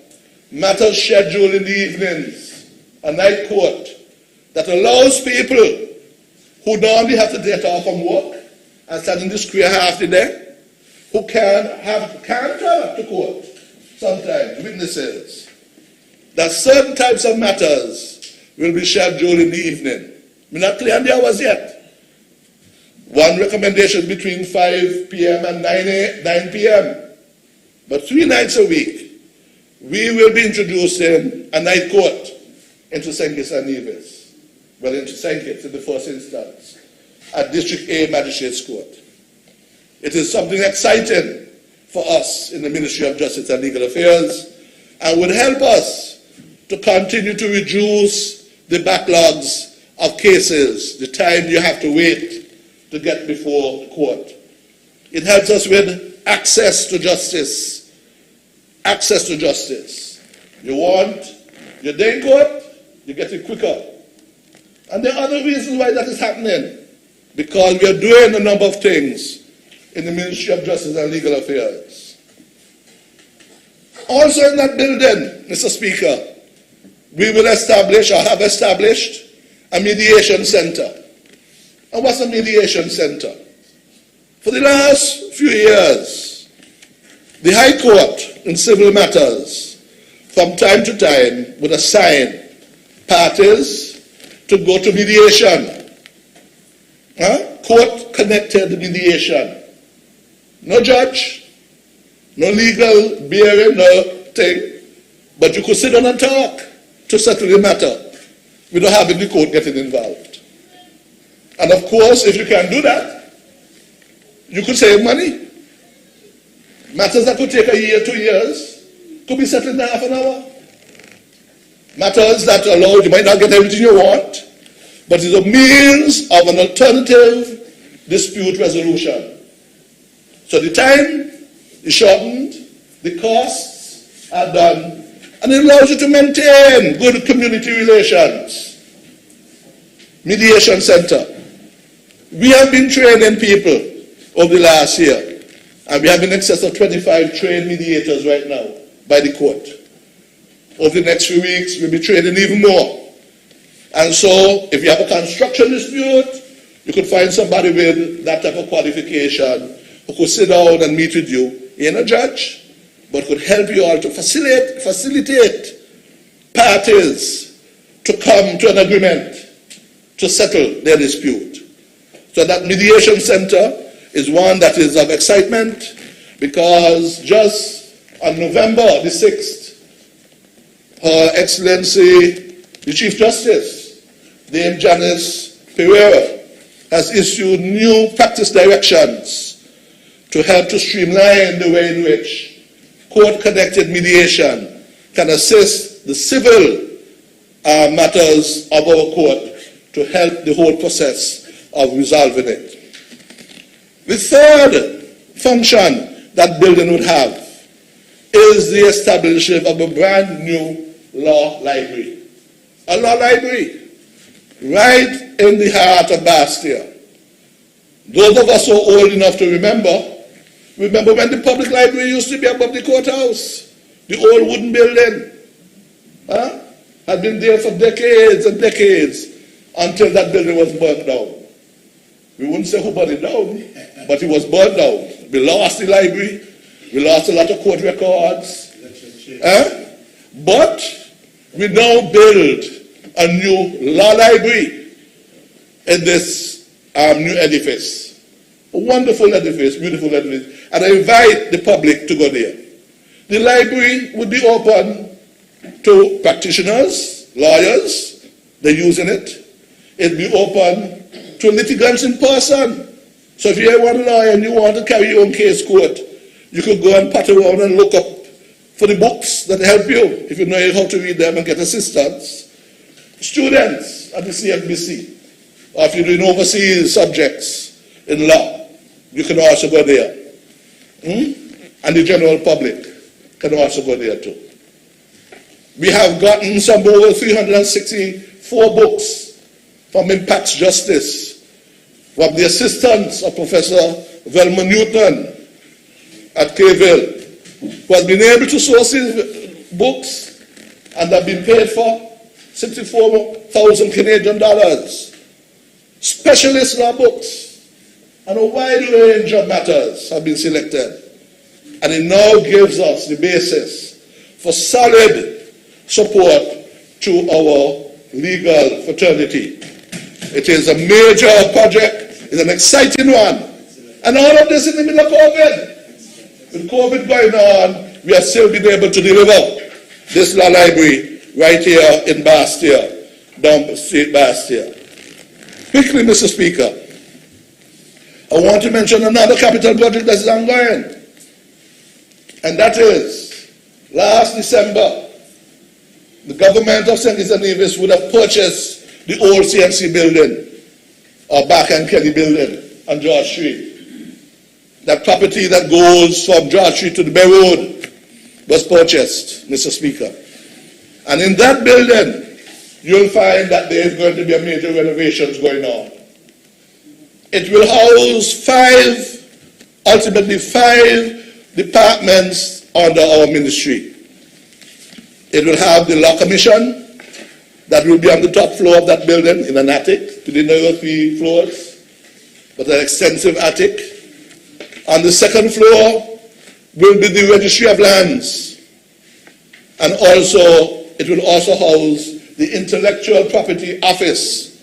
matters scheduled in the evenings, a night court that allows people who normally have to get off from work and stand in the square half the day, who can't turn up to court, sometimes, witnesses, that certain types of matters will be scheduled in the evening. We're not clear on the hours yet. One recommendation between 5 p.m. and 9 p.m. But 3 nights a week, we will be introducing a night court into St. Kitts and Nevis. Well, into St. Kitts in the first instance, at District A Magistrates Court. It is something exciting for us in the Ministry of Justice and Legal Affairs, and would help us to continue to reduce the backlogs of cases, the time you have to wait to get before the court. It helps us with access to justice. Access to justice. You want your day in court, you get it quicker. And there are other reasons why that is happening. Because we are doing a number of things in the Ministry of Justice and Legal Affairs. Also in that building, Mr. Speaker, we will establish or have established a mediation center. And what's a mediation center? For the last few years, the High Court in civil matters from time to time would assign parties to go to mediation. Court-connected mediation. No judge, no legal bearing, no thing, but you could sit down and talk to settle the matter without having the court getting involved. And of course, if you can do that, you could save money. Matters that could take a year, 2 years, could be settled in half an hour. Matters that allow, you might not get everything you want, but it's a means of an alternative dispute resolution. So the time is shortened, the costs are done, and it allows you to maintain good community relations. Mediation Center. We have been training people over the last year, and we have in excess of 25 trained mediators right now by the court. Over the next few weeks, we'll be training even more. And so, if you have a construction dispute, you could find somebody with that type of qualification who could sit down and meet with you. He ain't a judge, but could help you all to facilitate parties to come to an agreement to settle their dispute. So that mediation center is one that is of excitement, because just on November the 6th, Her Excellency, the Chief Justice, Dame Janice Pereira, has issued new practice directions to help to streamline the way in which court-connected mediation can assist the civil matters of our court to help the whole process of resolving it. The third function that building would have is the establishment of a brand new law library. A law library right in the heart of Bastia. Those of us who are old enough to remember when the public library used to be above the courthouse. The old wooden building had been there for decades and decades until that building was burned down. We wouldn't say who burned it down, but it was burned down. We lost the library. We lost a lot of court records. But we now build a new law library in this new edifice. A wonderful edifice, beautiful edifice. And I invite the public to go there. The library would be open to practitioners, lawyers, they're using it. It'd be open to litigants in person. So if you're one lawyer and you want to carry your own case court, you could go and pat around and look up for the books that help you, if you know how to read them, and get assistance. Students at the CFBC, or if you're doing overseas subjects in law, you can also go there. And the general public can also go there too. We have gotten some over 364 books from Impacts Justice, from the assistance of Professor Velma Newton at Kville, who has been able to source his books and have been paid for 64,000 Canadian dollars. Specialist law books and a wide range of matters have been selected. And it now gives us the basis for solid support to our legal fraternity. It is a major project, it's an exciting one. And all of this in the middle of COVID. With COVID going on, we have still been able to deliver this law library right here in Bastia, down Street Bastia. Quickly, Mr. Speaker, I want to mention another capital project that is ongoing. And that is, last December, the government of St. Nevis would have purchased the old CMC building, or Back and Kelly building on George Street. That property that goes from George Street to the Bay Road was purchased, Mr. Speaker. And in that building, you'll find that there is going to be a major renovations going on. It will house ultimately five departments under our ministry. It will have the Law Commission that will be on the top floor of that building in an attic to the other 3 floors, but an extensive attic. On the second floor will be the Registry of Lands, and also it will also house the Intellectual Property Office.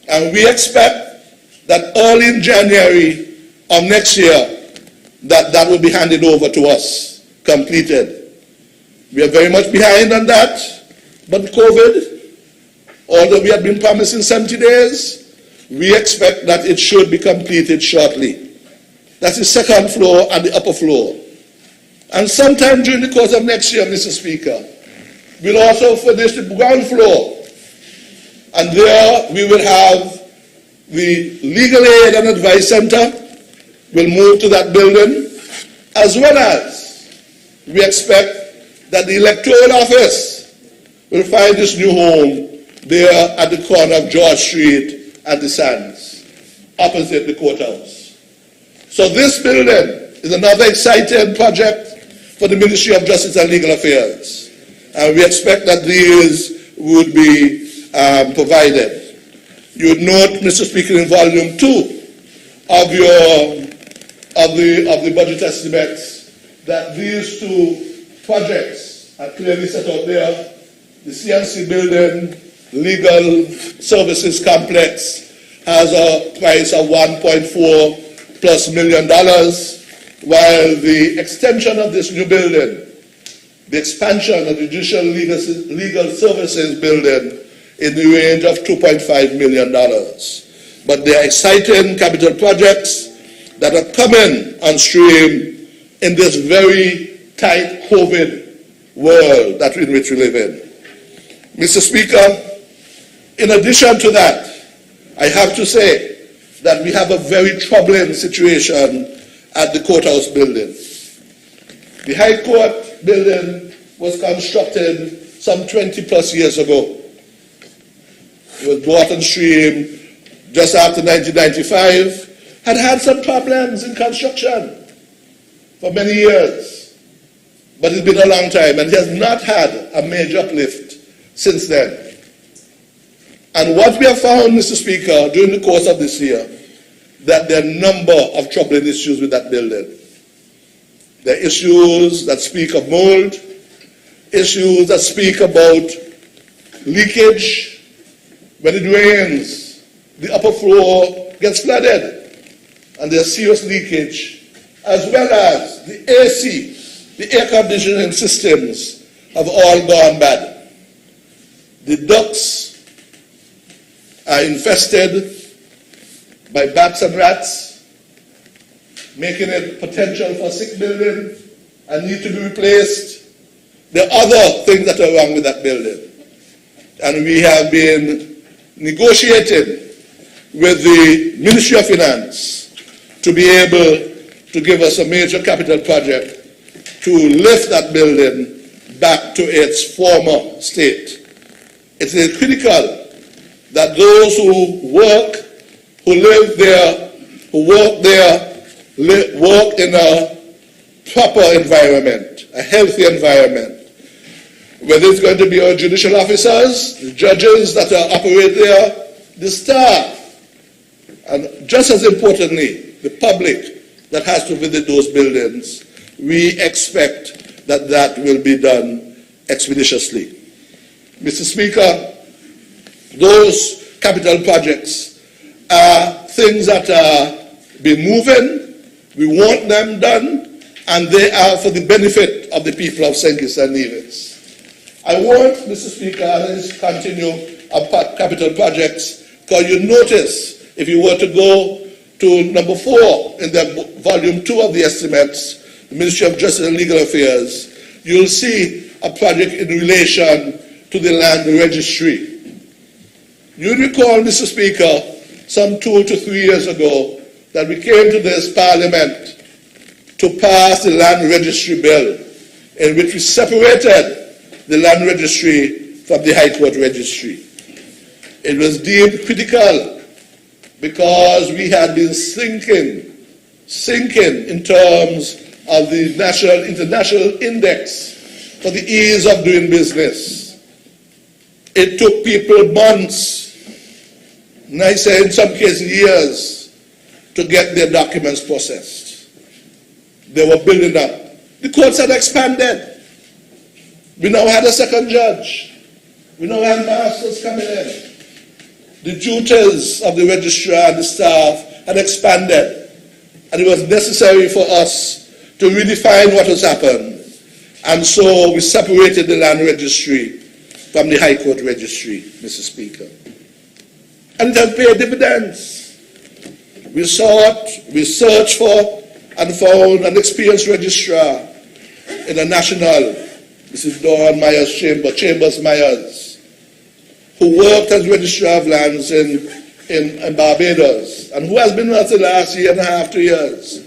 And we expect that early in January of next year, that will be handed over to us, completed. We are very much behind on that, but COVID, although we have been promising 70 days, we expect that it should be completed shortly. That's the second floor and the upper floor. And sometime during the course of next year, Mr. Speaker, we'll also finish the ground floor. And there we will have the Legal Aid and Advice Center will move to that building, as well as we expect that the Electoral Office will find this new home there at the corner of George Street and the Sands, opposite the courthouse. So this building is another exciting project for the Ministry of Justice and Legal Affairs. And we expect that these would be provided. You would note, Mr. Speaker, in Volume 2 of the budget estimates that these 2 projects are clearly set out there. The CNC building, Legal Services Complex, has a price of $1.4+ million, while the extension of this new building, the expansion of the Judicial Legal Services building, in the range of $2.5 million. But they are exciting capital projects that are coming on stream in this very tight COVID world in which we live in. Mr. Speaker, in addition to that, I have to say that we have a very troubling situation at the courthouse building. The High Court building was constructed some 20+ years ago. It was brought on stream just after 1995, had some problems in construction for many years, but it's been a long time, and it has not had a major uplift since then. And what we have found, Mr. Speaker, during the course of this year, that there are a number of troubling issues with that building. There are issues that speak of mold, issues that speak about leakage. When it rains, the upper floor gets flooded, and there's serious leakage, as well as the AC, the air conditioning systems have all gone bad. The ducts are infested by bats and rats, making it potential for sick building and need to be replaced. There are other things that are wrong with that building. And we have been negotiating with the Ministry of Finance to be able to give us a major capital project to lift that building back to its former state. It is critical that those who work, who live there, who work there, work in a proper environment, a healthy environment. Whether it's going to be our judicial officers, the judges that operate there, the staff, and just as importantly, the public that has to visit those buildings, we expect that that will be done expeditiously. Mr. Speaker, those capital projects are things that are being moving. We want them done, and they are for the benefit of the people of St. Kitts and Nevis. I want, Mr. Speaker, as I continue on capital projects, because you notice, if you were to go to number 4 in the volume 2 of the estimates, the Ministry of Justice and Legal Affairs, you'll see a project in relation to the land registry. You recall, Mr. Speaker, some 2 to 3 years ago, that we came to this Parliament to pass the land registry bill, in which we separated the land registry from the High Court Registry. It was deemed critical because we had been sinking in terms of the international index for the ease of doing business. It took people months, and I say in some cases years, to get their documents processed. They were building up. The courts had expanded. We now had a second judge. We now had masters coming in. The duties of the registrar and the staff had expanded, and it was necessary for us to redefine what has happened. And so we separated the land registry from the High Court Registry, Mr. Speaker. And it has paid dividends. We searched for and found an experienced registrar in the national, Mrs. Dawn Myers Chambers Myers, who worked as registrar of lands in Barbados, and who has been with us the last year and a half, 2 years.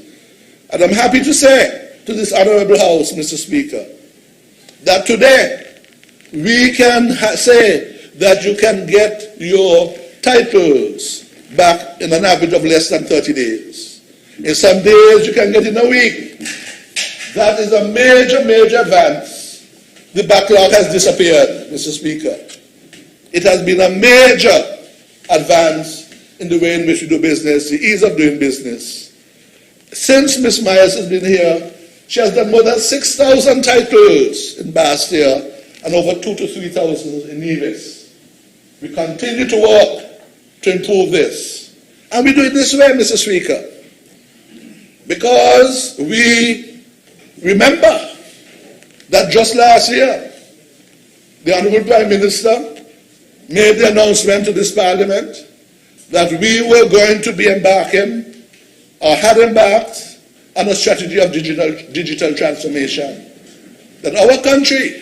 And I'm happy to say to this honorable House, Mr. Speaker, that today we can say that you can get your titles back in an average of less than 30 days. In some days you can get in a week. That is a major, major advance. The backlog has disappeared, Mr. Speaker. It has been a major advance in the way in which we do business, the ease of doing business. Since Ms. Myers has been here, she has done more than 6,000 titles in Bastia and over 2,000 to 3,000 in Nevis. We continue to work to improve this. And we do it this way, Mr. Speaker, because we remember that just last year, the Honorable Prime Minister made the announcement to this Parliament that we were going to be embarking, or had embarked, on a strategy of digital transformation, that our country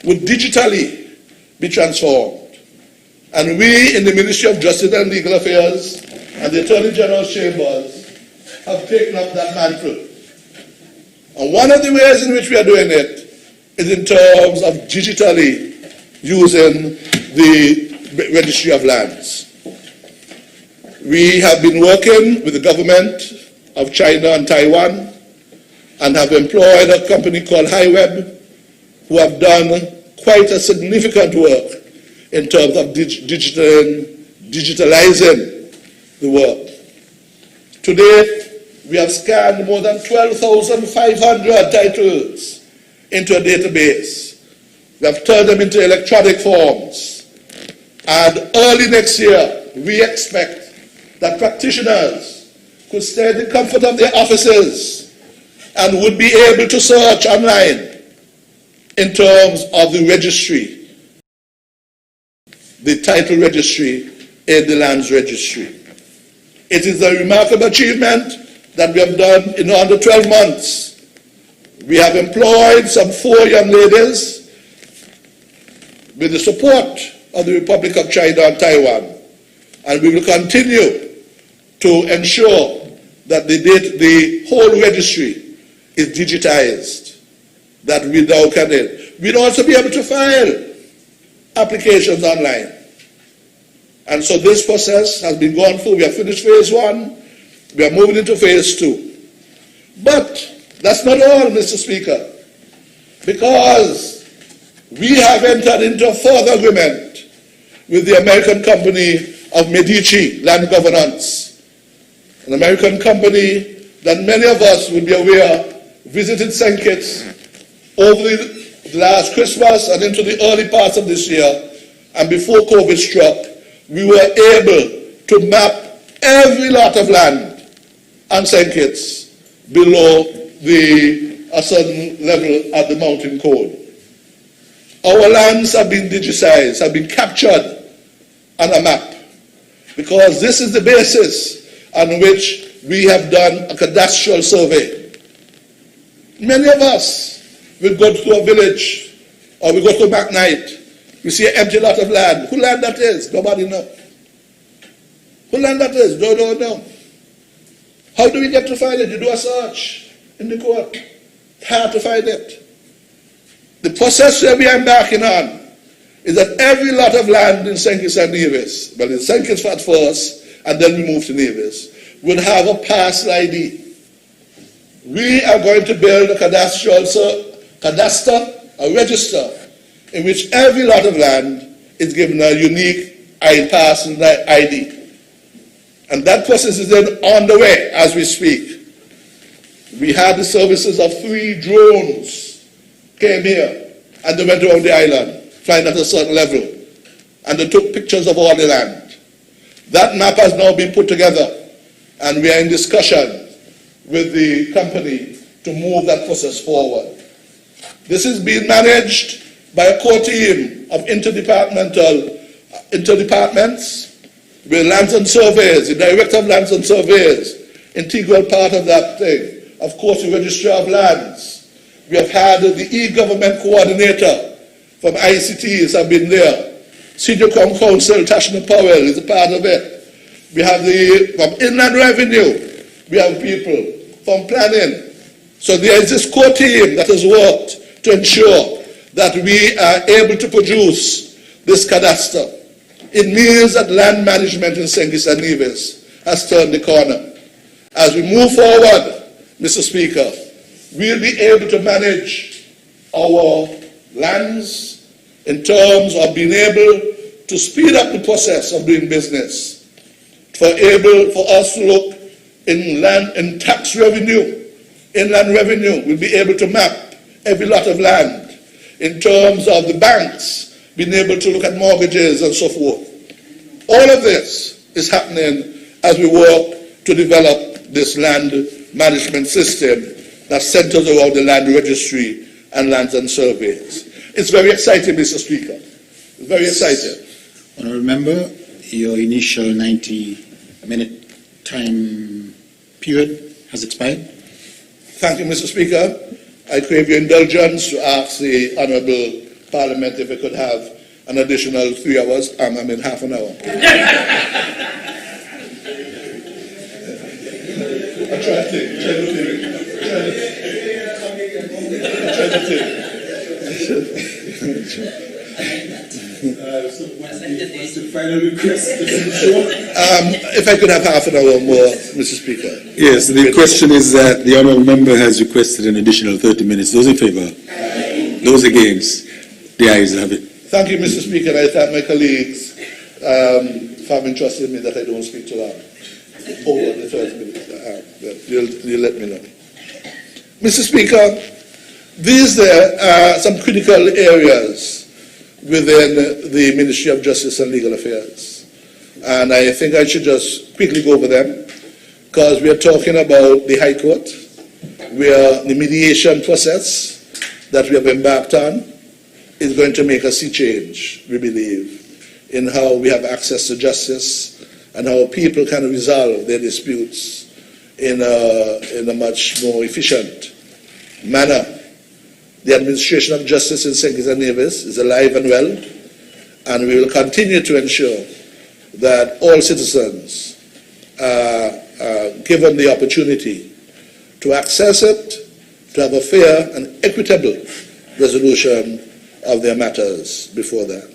would digitally be transformed. And we in the Ministry of Justice and Legal Affairs and the Attorney General's Chambers have taken up that mantle. And one of the ways in which we are doing it is in terms of digitally using the Registry of Lands. We have been working with the government of China and Taiwan and have employed a company called HiWeb, who have done quite a significant work in terms of digitalizing the work. To date, we have scanned more than 12,500 titles into a database. We have turned them into electronic forms. And early next year, we expect that practitioners could stay in the comfort of their offices and would be able to search online in terms of the registry, the title registry in the lands registry. It is a remarkable achievement that we have done in under 12 months. We have employed some 4 young ladies with the support of the Republic of China and Taiwan, and we will continue to ensure that the whole registry is digitized, that we now can. We'll also be able to file applications online. And so this process has been gone through. We have finished phase 1. We are moving into phase 2. But that's not all, Mr. Speaker, because we have entered into a further agreement with the American company of Mediation Land Governance, an American company that many of us will be aware visited St. Kitts over the last Christmas and into the early parts of this year, and before COVID struck, we were able to map every lot of land on St. Kitts below a certain level at the mountain code. Our lands have been digitized, have been captured on a map, because this is the basis on which we have done a cadastral survey. Many of us will go to a village or we go to McKnight, we see an empty lot of land. Who land that is? Nobody knows. Who land that is? Don't know. How do we get to find it? You do a search in the court. It's hard to find it. The process that we are embarking on is that every lot of land in St. Kitts and Nevis, well, in St. Kitts at first, and then we move to Nevis, would have a parcel ID. We are going to build a cadastre, a register, in which every lot of land is given a unique parcel ID. And that process is then on the way as we speak. We had the services of 3 drones came here, and they went around the island, flying at a certain level, and they took pictures of all the land. That map has now been put together, and we are in discussion with the company to move that process forward. This is being managed by a core team of interdepartments, with lands and surveys, the director of lands and surveys, integral part of that thing. Of course, the Registry of Lands. We have had the e-government coordinator from ICTs have been there. Senior Crown Counsel, Tashna Powell, is a part of it. We have from Inland Revenue, we have people from planning. So there is this core team that has worked to ensure that we are able to produce this cadastre. It means that land management in St. Kitts and Nevis has turned the corner. As we move forward, Mr. Speaker, we'll be able to manage our lands in terms of being able to speed up the process of doing business, for us to look in tax revenue, inland revenue, we'll be able to map every lot of land in terms of the banks, being able to look at mortgages and so forth. All of this is happening as we work to develop this land management system that centers around the land registry and lands and surveys. It's very exciting, Mr. Speaker. It's very exciting.
Honourable Member, your initial 90-minute time period has expired.
Thank you, Mr. Speaker. I crave your indulgence to ask the Honourable Parliament if we could have an additional 3 hours. I mean, half an hour. I try to think.
What's the final request?
If I could have half an hour more, Mr. Speaker.
Yes, the question is that the honourable member has requested an additional 30 minutes. Those in favour? Those against? The ayes have it.
Thank you, Mr. Speaker. I thank my colleagues for having trusted me that I don't speak too long. Over the 30 minutes. You'll let me know. Mr. Speaker, these are some critical areas within the Ministry of Justice and Legal Affairs. And I think I should just quickly go over them, because we are talking about the High Court, where the mediation process that we have embarked on is going to make a sea change, we believe, in how we have access to justice and how people can resolve their disputes in a much more efficient manner. The administration of justice in St. Kitts and Nevis is alive and well, and we will continue to ensure that all citizens are given the opportunity to access it, to have a fair and equitable resolution of their matters before that.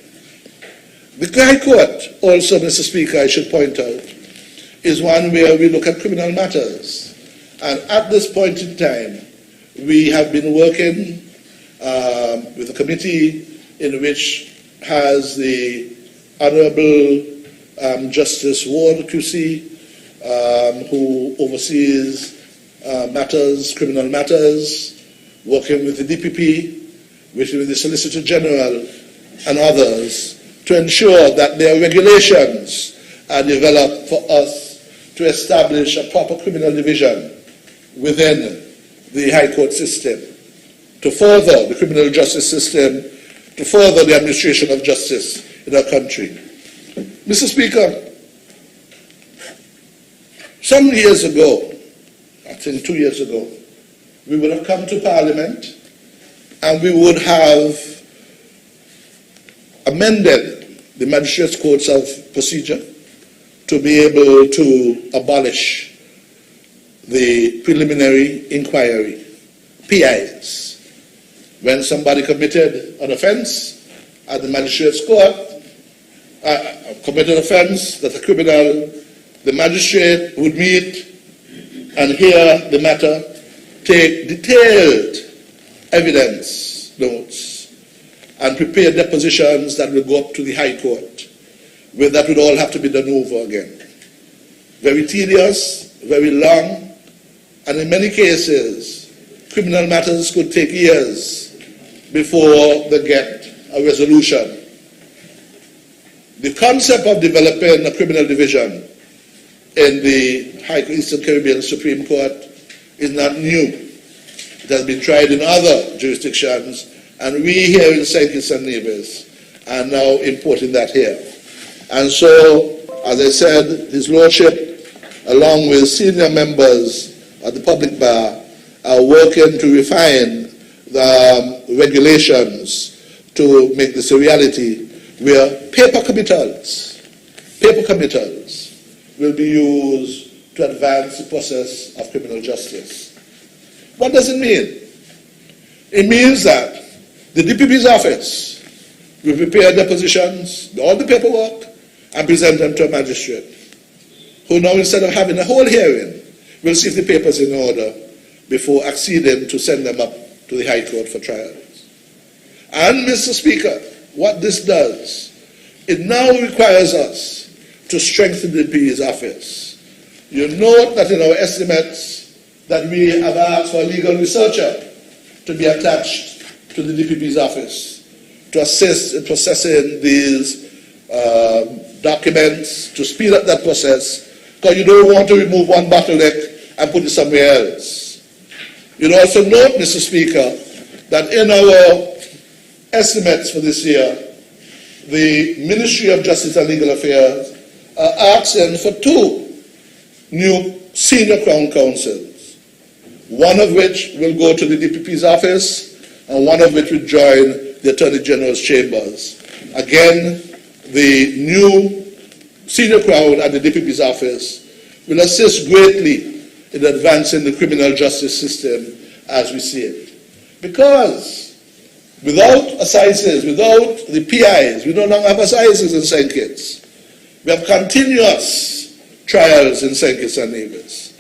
The High Court also, Mr. Speaker, I should point out, is one where we look at criminal matters. And at this point in time, we have been working with a committee in which has the Honourable Justice Ward QC, who oversees criminal matters, working with the DPP, with the Solicitor General and others, to ensure that their regulations are developed for us to establish a proper criminal division within the High Court system, to further the criminal justice system, to further the administration of justice in our country. Mr. Speaker, some years ago, I think 2 years ago, we would have come to Parliament and we would have amended the Magistrates' Codes of Procedure to be able to abolish the preliminary inquiry, PIs. When somebody committed an offense at the magistrate's court, committed offense, that's a criminal, the magistrate would meet and hear the matter, take detailed evidence notes, and prepare depositions that will go up to the High Court, where that would all have to be done over again. Very tedious, very long, and in many cases, criminal matters could take years before they get a resolution. The concept of developing a criminal division in the Eastern Caribbean Supreme Court is not new. It has been tried in other jurisdictions, and we here in St. Kitts and Nevis are now importing that here. And so, as I said, His Lordship, along with senior members of the public bar, are working to refine the regulations to make this a reality, where paper committals will be used to advance the process of criminal justice. What does it mean? It means that the DPP's office will prepare depositions, all the paperwork, and present them to a magistrate, who now, instead of having a whole hearing, will see if the paper's in order before acceding to send them up to the High Court for trials. And, Mr. Speaker, what this does, it now requires us to strengthen the DPP's office. You note that in our estimates that we have asked for a legal researcher to be attached to the DPP's office to assist in processing these documents, to speed up that process, because you don't want to remove one bottleneck and put it somewhere else. You'll also note, Mr. Speaker, that in our estimates for this year, the Ministry of Justice and Legal Affairs are asking for 2 new senior Crown Counsels, one of which will go to the DPP's office and one of which will join the Attorney General's chambers. Again, the new senior Crown at the DPP's office will assist greatly in advancing the criminal justice system as we see it. Because without assizes, without the PIs, we no longer have assizes in St. Kitts. We have continuous trials in St. Kitts and Nevis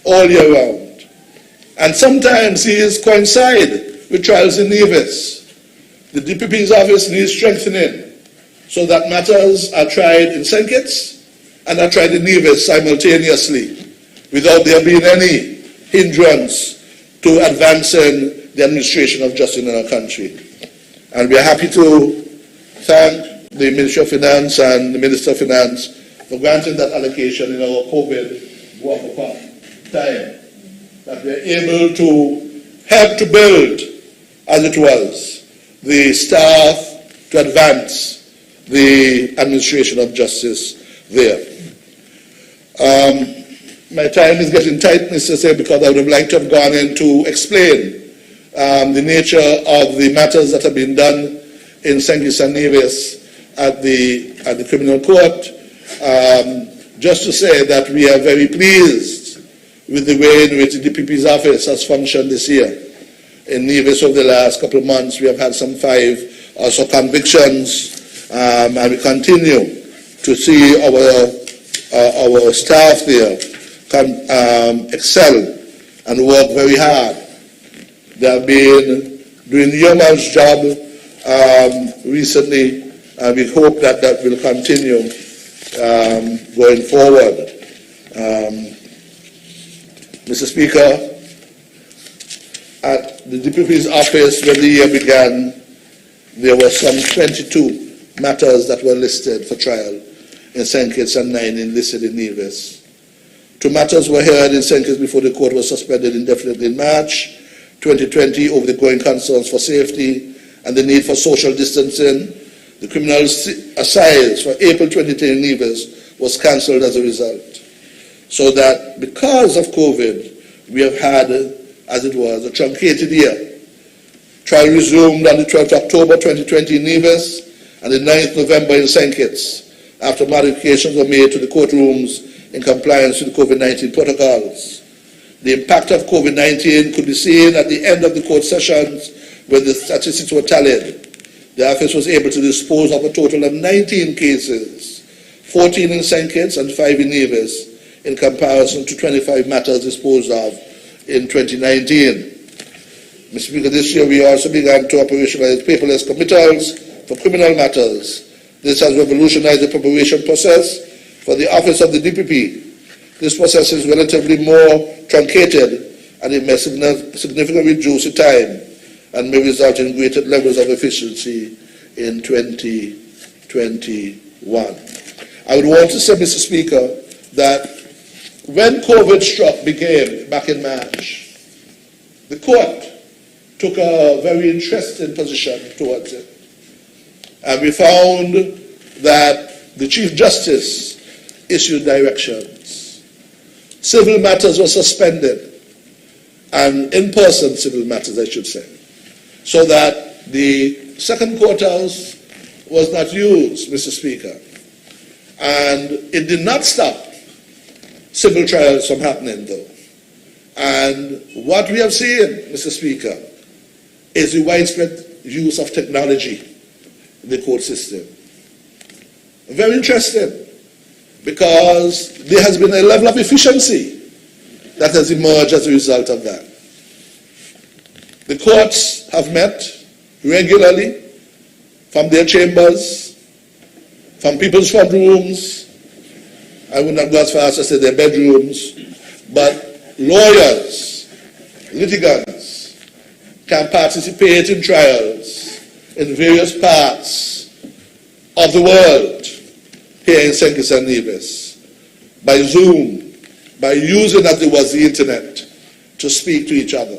all year round. And sometimes these coincide with trials in Nevis. The DPP's office needs strengthening so that matters are tried in St. Kitts and are tried in Nevis simultaneously without there being any hindrance to advancing the administration of justice in our country. And we are happy to thank the Ministry of Finance and the Minister of Finance for granting that allocation in our COVID walk-up time, that we are able to help to build, as it was, the staff to advance the administration of justice there. My time is getting tight, Mr. Say, because I would have liked to have gone in to explain the nature of the matters that have been done in St. Kitts and Nevis at the criminal court. Just to say that we are very pleased with the way in which the DPP's office has functioned this year. In Nevis over the last couple of months, we have had some 5 or so convictions, and we continue to see our staff there excel and work very hard. They have been doing the yeoman's job recently, and we hope that that will continue going forward. Mr. Speaker, at the DPP's office when the year began, there were some 22 matters that were listed for trial in St. Kitts and 9 listed in Nevis. 2 matters were heard in St. Kitts before the court was suspended indefinitely in March 2020 over the growing concerns for safety and the need for social distancing. The criminal assize for April 2010 in Nevis was cancelled as a result. So that because of COVID, we have had, as it was, a truncated year. Trial resumed on the 12th of October 2020 in Nevis and the 9th November in St. Kitts, after modifications were made to the courtrooms in compliance with the COVID-19 protocols. The impact of COVID-19 could be seen at the end of the court sessions when the statistics were tallied. The office was able to dispose of a total of 19 cases, 14 in St. Kitts and 5 in Nevis, in comparison to 25 matters disposed of in 2019. Mr. Speaker, this year we also began to operationalize paperless committals for criminal matters. This has revolutionized the preparation process for the office of the DPP. This process is relatively more truncated and it may significantly reduce the time and may result in greater levels of efficiency in 2021. I would want to say, Mr. Speaker, that when COVID began back in March, the court took a very interesting position towards it. And we found that the Chief Justice issued directions. Civil matters were suspended, and in-person civil matters, I should say, so that the second courthouse was not used, Mr. Speaker. And it did not stop civil trials from happening, though. And what we have seen, Mr. Speaker, is the widespread use of technology in the court system. Very interesting, because there has been a level of efficiency that has emerged as a result of that. The courts have met regularly from their chambers, from people's front rooms. I would not go as far as to say their bedrooms, but lawyers, litigants can participate in trials in various parts of the world here in St. Kitts and Nevis by Zoom, by using, as it was, the internet to speak to each other.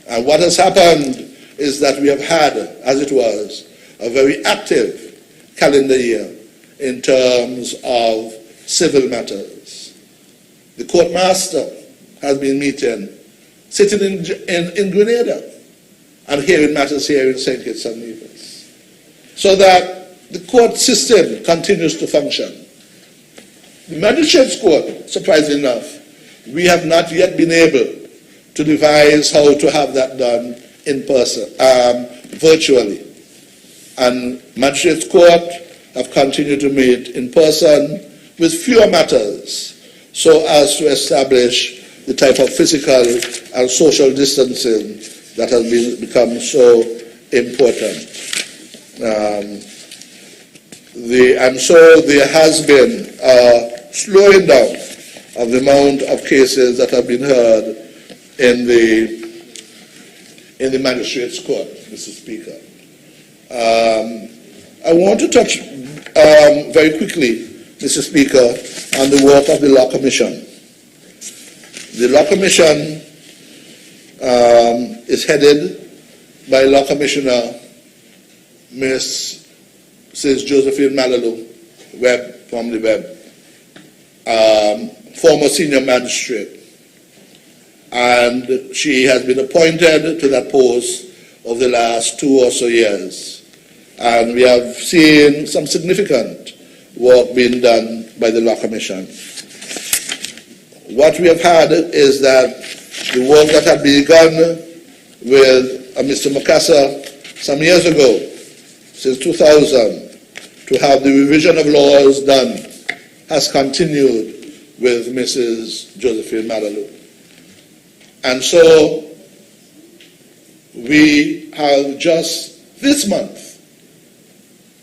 And what has happened is that we have had, as it was, a very active calendar year in terms of civil matters. The court master has been meeting, sitting in Grenada, and hearing matters here in St. Kitts and Nevis, so that the court system continues to function. The Magistrates Court, surprisingly enough, we have not yet been able to devise how to have that done in person, virtually. And Magistrates Court have continued to meet in person with fewer matters, so as to establish the type of physical and social distancing that has become so important. And so there has been a slowing down of the amount of cases that have been heard in the Magistrates Court, Mr. Speaker. I want to touch very quickly, Mr. Speaker, on the work of the Law Commission. The Law Commission is headed by Law Commissioner Mrs. Josephine Malalu, from the Web, former senior magistrate. And she has been appointed to that post over the last 2 or so years. And we have seen some significant work being done by the Law Commission. What we have had is that the work that had begun with Mr. Mukasa some years ago, since 2000, to have the revision of laws done, has continued with Mrs. Josephine Malalu. And so we have just this month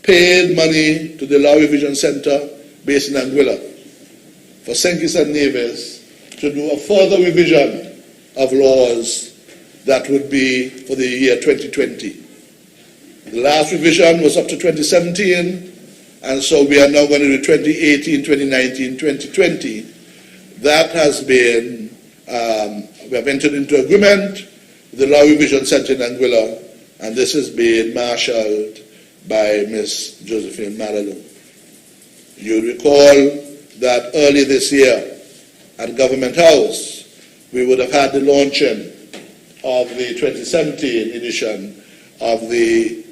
paid money to the Law Revision Center based in Anguilla for St. Kitts and Nevis to do a further revision of laws that would be for the year 2020. The last revision was up to 2017, and so we are now going to do 2018, 2019, 2020. That has been, we have entered into agreement with the Law Revision Center in Anguilla, and this is being marshaled by Ms. Josephine Malalu. You recall that early this year at Government House, we would have had the launching of the 2017 edition of the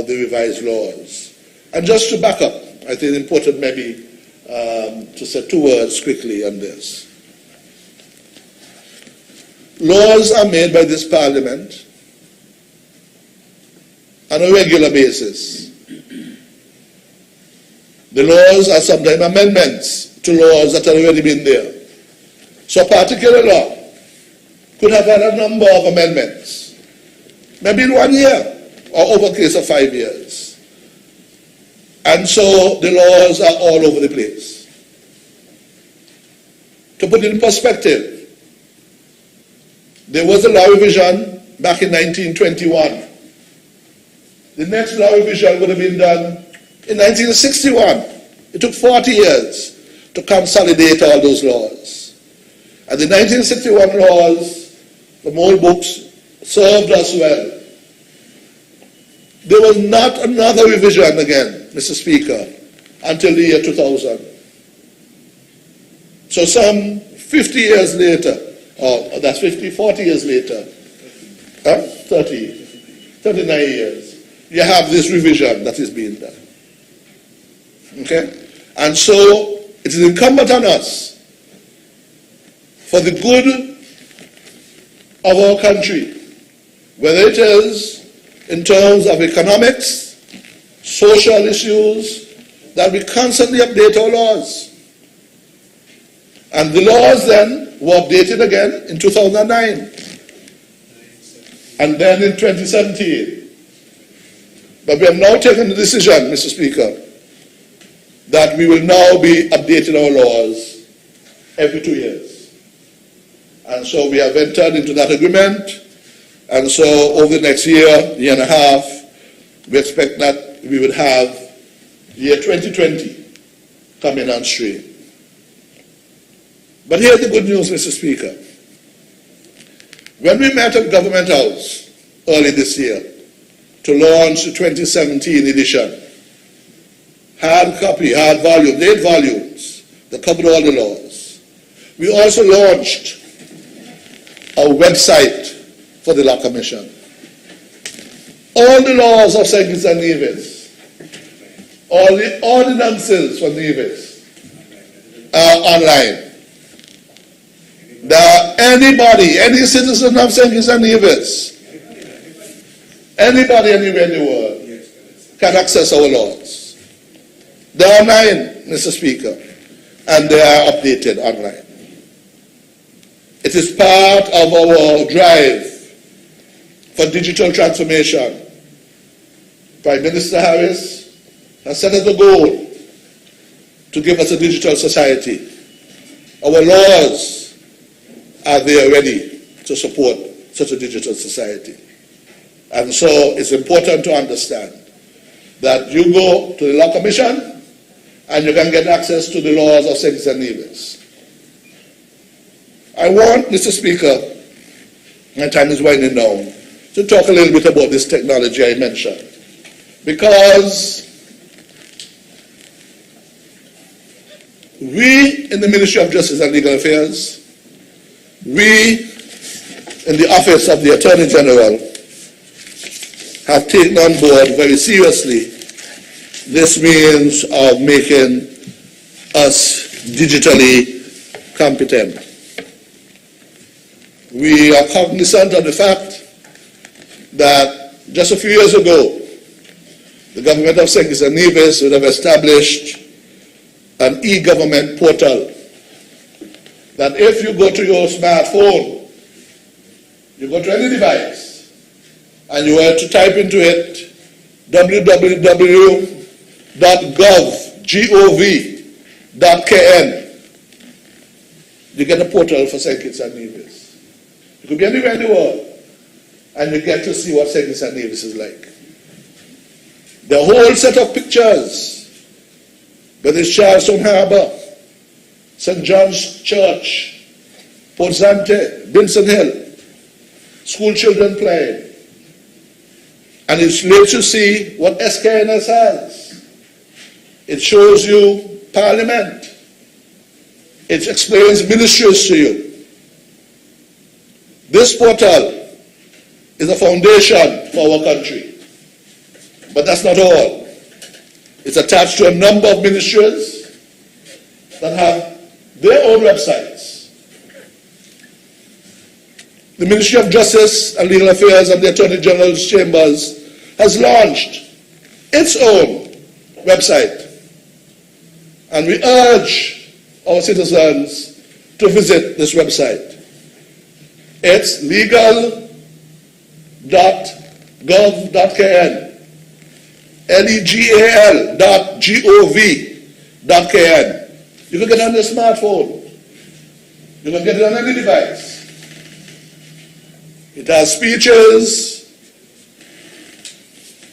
revised laws. And just to back up, I think it's important maybe to say 2 words quickly on this. Laws are made by this Parliament on a regular basis. The laws are sometimes amendments to laws that have already been there. So a particular law could have had a number of amendments, maybe in 1 year or over a case of 5 years. And so the laws are all over the place. To put it in perspective, there was a law revision back in 1921. The next law revision would have been done in 1961. It took 40 years to consolidate all those laws. And the 1961 laws, the old books, served us well. There was not another revision again, Mr. Speaker, until the year 2000. So some 50 years later, or that's 40 years later, 39 years, you have this revision that is being done. Okay? And so it is incumbent on us, for the good of our country, whether it is in terms of economics, social issues, that we constantly update our laws. And the laws then were updated again in 2009 and then in 2017. But we have now taken the decision, Mr. Speaker, that we will now be updating our laws every 2 years. And so we have entered into that agreement. And so over the next year and a half, we expect that we would have the year 2020 coming on stream. But here's the good news, Mr. Speaker. When we met at Government House early this year to launch the 2017 edition, hard copy, hard volume, 8 volumes that covered all the laws, we also launched a website for the Law Commission. All the laws of St. Kitts and Nevis, all the ordinances for Nevis are online. Anybody, any citizen of St. Kitts and Nevis, anybody anywhere in the world can access our laws. They are online, Mr. Speaker, and they are updated online. It is part of our drive for digital transformation. Prime Minister Harris has set us a goal to give us a digital society. Our laws are there ready to support such a digital society. And so it's important to understand that you go to the Law Commission and you can get access to the laws of St. Kitts and Nevis. I want, Mr. Speaker, my time is winding down, to talk a little bit about this technology I mentioned. Because we in the Ministry of Justice and Legal Affairs, we in the Office of the Attorney General have taken on board very seriously this means of making us digitally competent. We are cognizant of the fact that just a few years ago, the government of St. Kitts and Nevis would have established an e-government portal that if you go to your smartphone, you go to any device, and you were to type into it www.gov.kn, you get a portal for St. Kitts and Nevis. You could be anywhere in the world, and you get to see what St. Kitts and Nevis is like. The whole set of pictures, whether it's Charleston Harbor, St. John's Church, Port Zante, Binson Hill, school children playing. And it lets you see what SKNS has. It shows you Parliament. It explains ministries to you. This portal is a foundation for our country. But that's not all. It's attached to a number of ministries that have their own websites. The Ministry of Justice and Legal Affairs and the Attorney General's chambers has launched its own website. And we urge our citizens to visit this website. It's legal.gov.kn, legal.gov.kn. You can get it on your smartphone. You can get it on any device. It has speeches.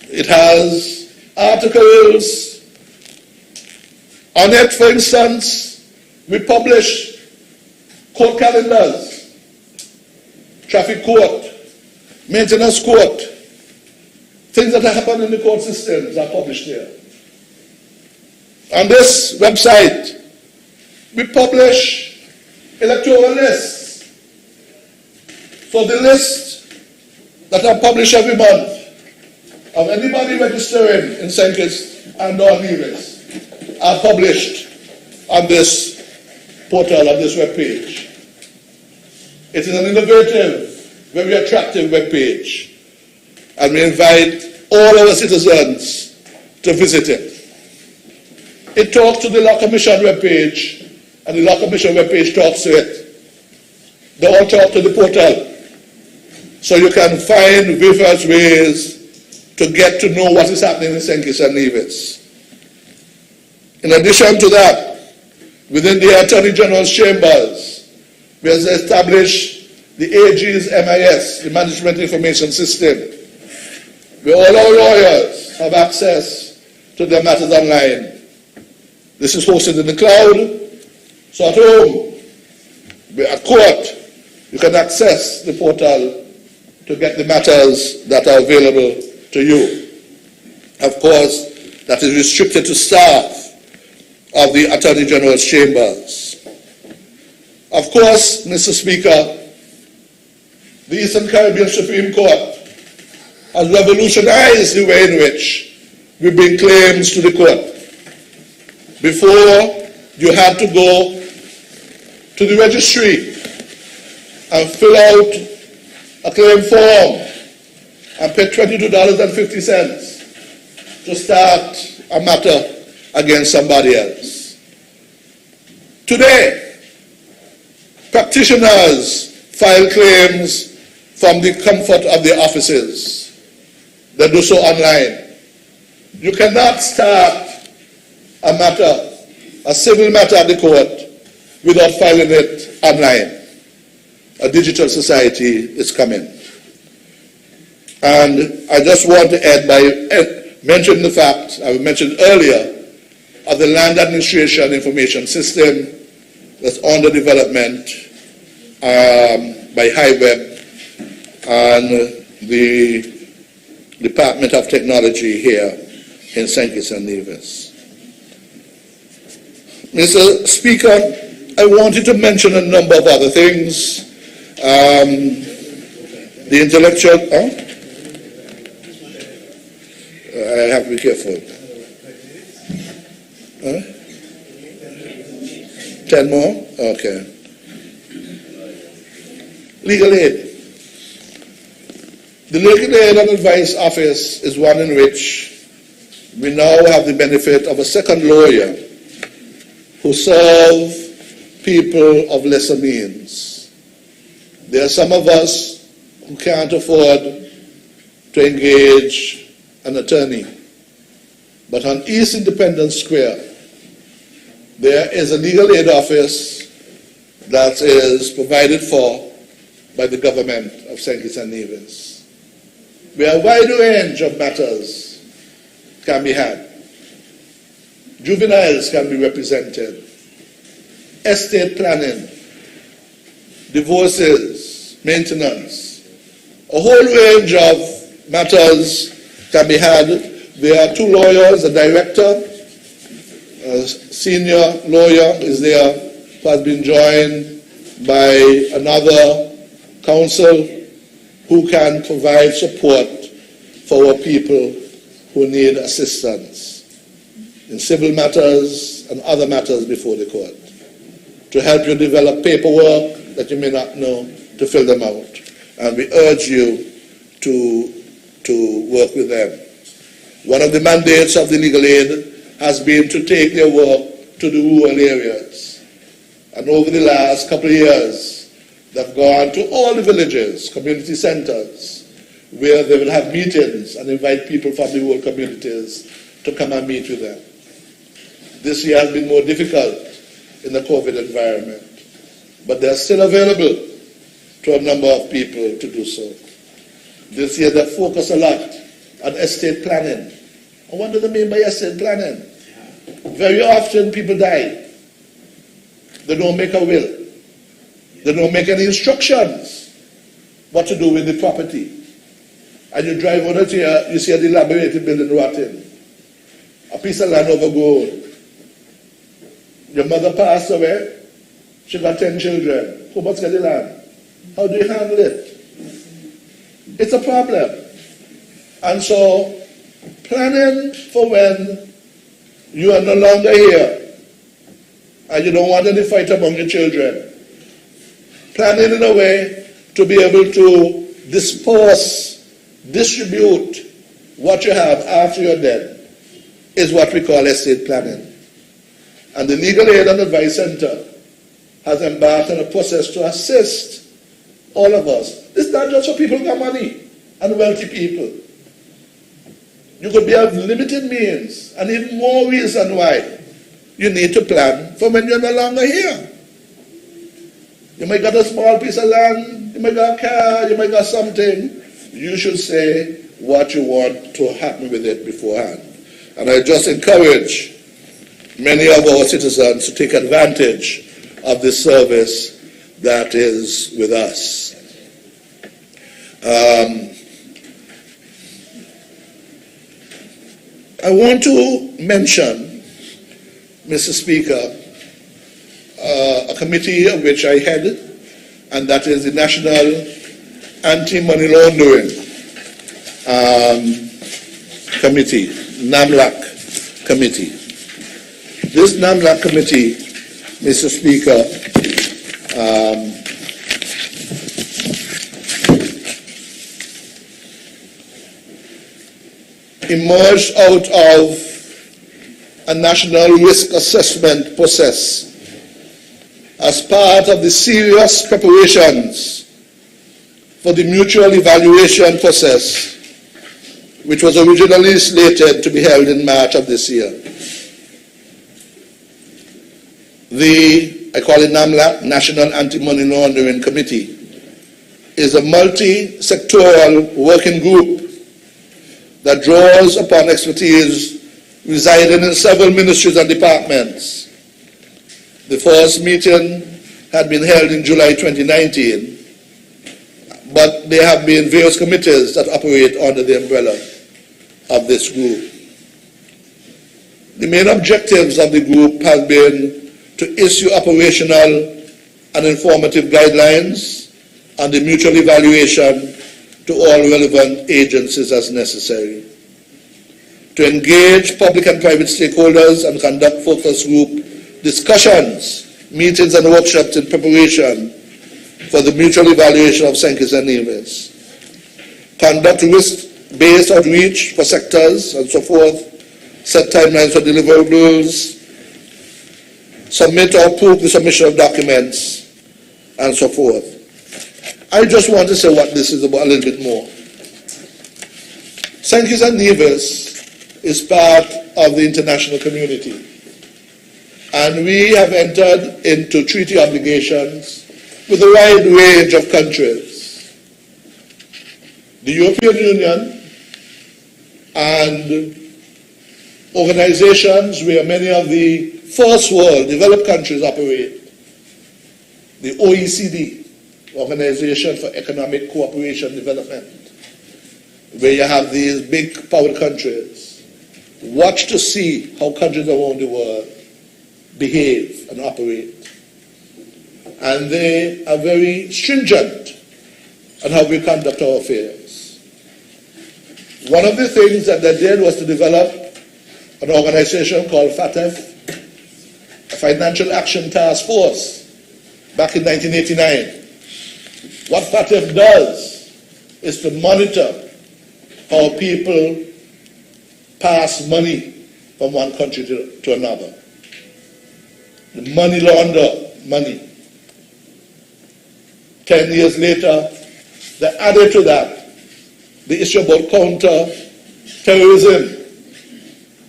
It has articles. On it, for instance, we publish court calendars, traffic court, maintenance court. Things that happen in the court systems are published there. On this website, we publish electoral lists. So the lists that are published every month of anybody registering in St. Kitts and Nevis are published on this portal, on this webpage. It is an innovative, very attractive webpage, and we invite all our citizens to visit it. It talks to the Law Commission webpage, and the Law Commission webpage talks to it. They all talk to the portal. So you can find various ways to get to know what is happening in St. Kitts and Nevis. In addition to that, within the Attorney General's chambers, we have established the AG's MIS, the Management Information System, where all our lawyers have access to their matters online. This is hosted in the cloud, so at home, at court, you can access the portal to get the matters that are available to you. Of course, that is restricted to staff of the Attorney General's chambers. Of course, Mr. Speaker, the Eastern Caribbean Supreme Court has revolutionized the way in which we bring claims to the court. Before, you had to go to the registry and fill out a claim form and pay $22.50 to start a matter against somebody else. Today, practitioners file claims from the comfort of their offices. They do so online. You cannot start a matter, a civil matter at the court, without filing it online. A digital society is coming. And I just want to end by mentioning the fact, I mentioned earlier, of the Land Administration Information System that's under development by HiWeb and the Department of Technology here in St. Kitts and Nevis. Mr. Speaker, I wanted to mention a number of other things. The intellectual, I have to be careful. 10 more? Okay. Legal aid. The Legal Aid and Advice Office is one in which we now have the benefit of a second lawyer who serve people of lesser means. There are some of us who can't afford to engage an attorney. But on East Independence Square, there is a legal aid office that is provided for by the government of St. Kitts and Nevis, where a wide range of matters can be had. Juveniles can be represented, estate planning, divorces, maintenance, a whole range of matters can be had. There are two lawyers, a director, a senior lawyer is there, who has been joined by another counsel who can provide support for our people who need assistance in civil matters and other matters before the court, to help you develop paperwork that you may not know, to fill them out. And we urge you to to work with them. One of the mandates of the legal aid has been to take their work to the rural areas. And over the last couple of years, they've gone to all the villages, community centers, where they will have meetings and invite people from the rural communities to come and meet with them. This year has been more difficult in the COVID environment, but they're still available to a number of people to do so. This year they focus a lot on estate planning. And what do they mean by estate planning? Very often people die. They don't make a will. They don't make any instructions what to do with the property. And you drive on it here, you see a dilapidated building rotting. A piece of land overgrown. Your mother passed away, she got 10 children. Who must get the land? How do you handle it? It's a problem. And so, planning for when you are no longer here and you don't want any fight among your children. Planning in a way to be able to distribute what you have after you're dead is what we call estate planning. And the Legal Aid and Advice Center has embarked on a process to assist all of us. It's not just for people who got money and wealthy people. You could be of limited means, and even more reason why you need to plan for when you're no longer here. You might got a small piece of land, you might got a car, you might got something. You should say what you want to happen with it beforehand. And I just encourage many of our citizens to take advantage of this service that is with us. I want to mention, Mr. Speaker, a committee of which I head, and that is the National Anti-Money Laundering Committee, NAMLAC Committee. This NAMLAC Committee, Mr. Speaker, emerged out of a national risk assessment process as part of the serious preparations for the mutual evaluation process, which was originally slated to be held in March of this year. I call it NAMLAC, National Anti-Money Laundering Committee, is a multi-sectoral working group that draws upon expertise residing in several ministries and departments. The first meeting had been held in July 2019, but there have been various committees that operate under the umbrella of this group. The main objectives of the group have been to issue operational and informative guidelines on the mutual evaluation to all relevant agencies as necessary, to engage public and private stakeholders and conduct focus group discussions, meetings and workshops in preparation for the mutual evaluation of Sankis and Nevis, conduct risk-based outreach for sectors and so forth, set timelines for deliverables, submit or approve the submission of documents, and so forth. I just want to say what this is about a little bit more. Sankis and Nevis is part of the international community, and we have entered into treaty obligations with a wide range of countries. The European Union and organizations where many of the first world developed countries operate, the OECD, Organization for Economic Cooperation and Development, where you have these big power countries, watch to see how countries around the world behave and operate. And they are very stringent on how we conduct our affairs. One of the things that they did was to develop an organization called FATF, a Financial Action Task Force, back in 1989. What FATF does is to monitor how people pass money from one country to another. The money launder money. 10 years later, they added to that the issue about counter-terrorism,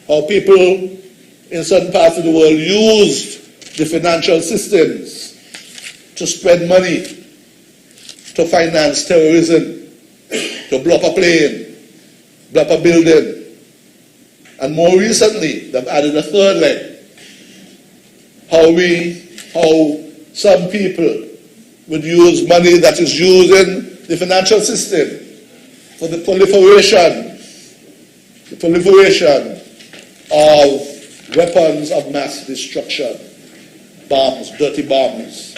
how people in certain parts of the world used the financial systems to spread money, to finance terrorism, to blow up a plane, blow up a building. And more recently, they've added a third leg, how some people would use money that is used in the financial system for the proliferation of weapons of mass destruction, bombs, dirty bombs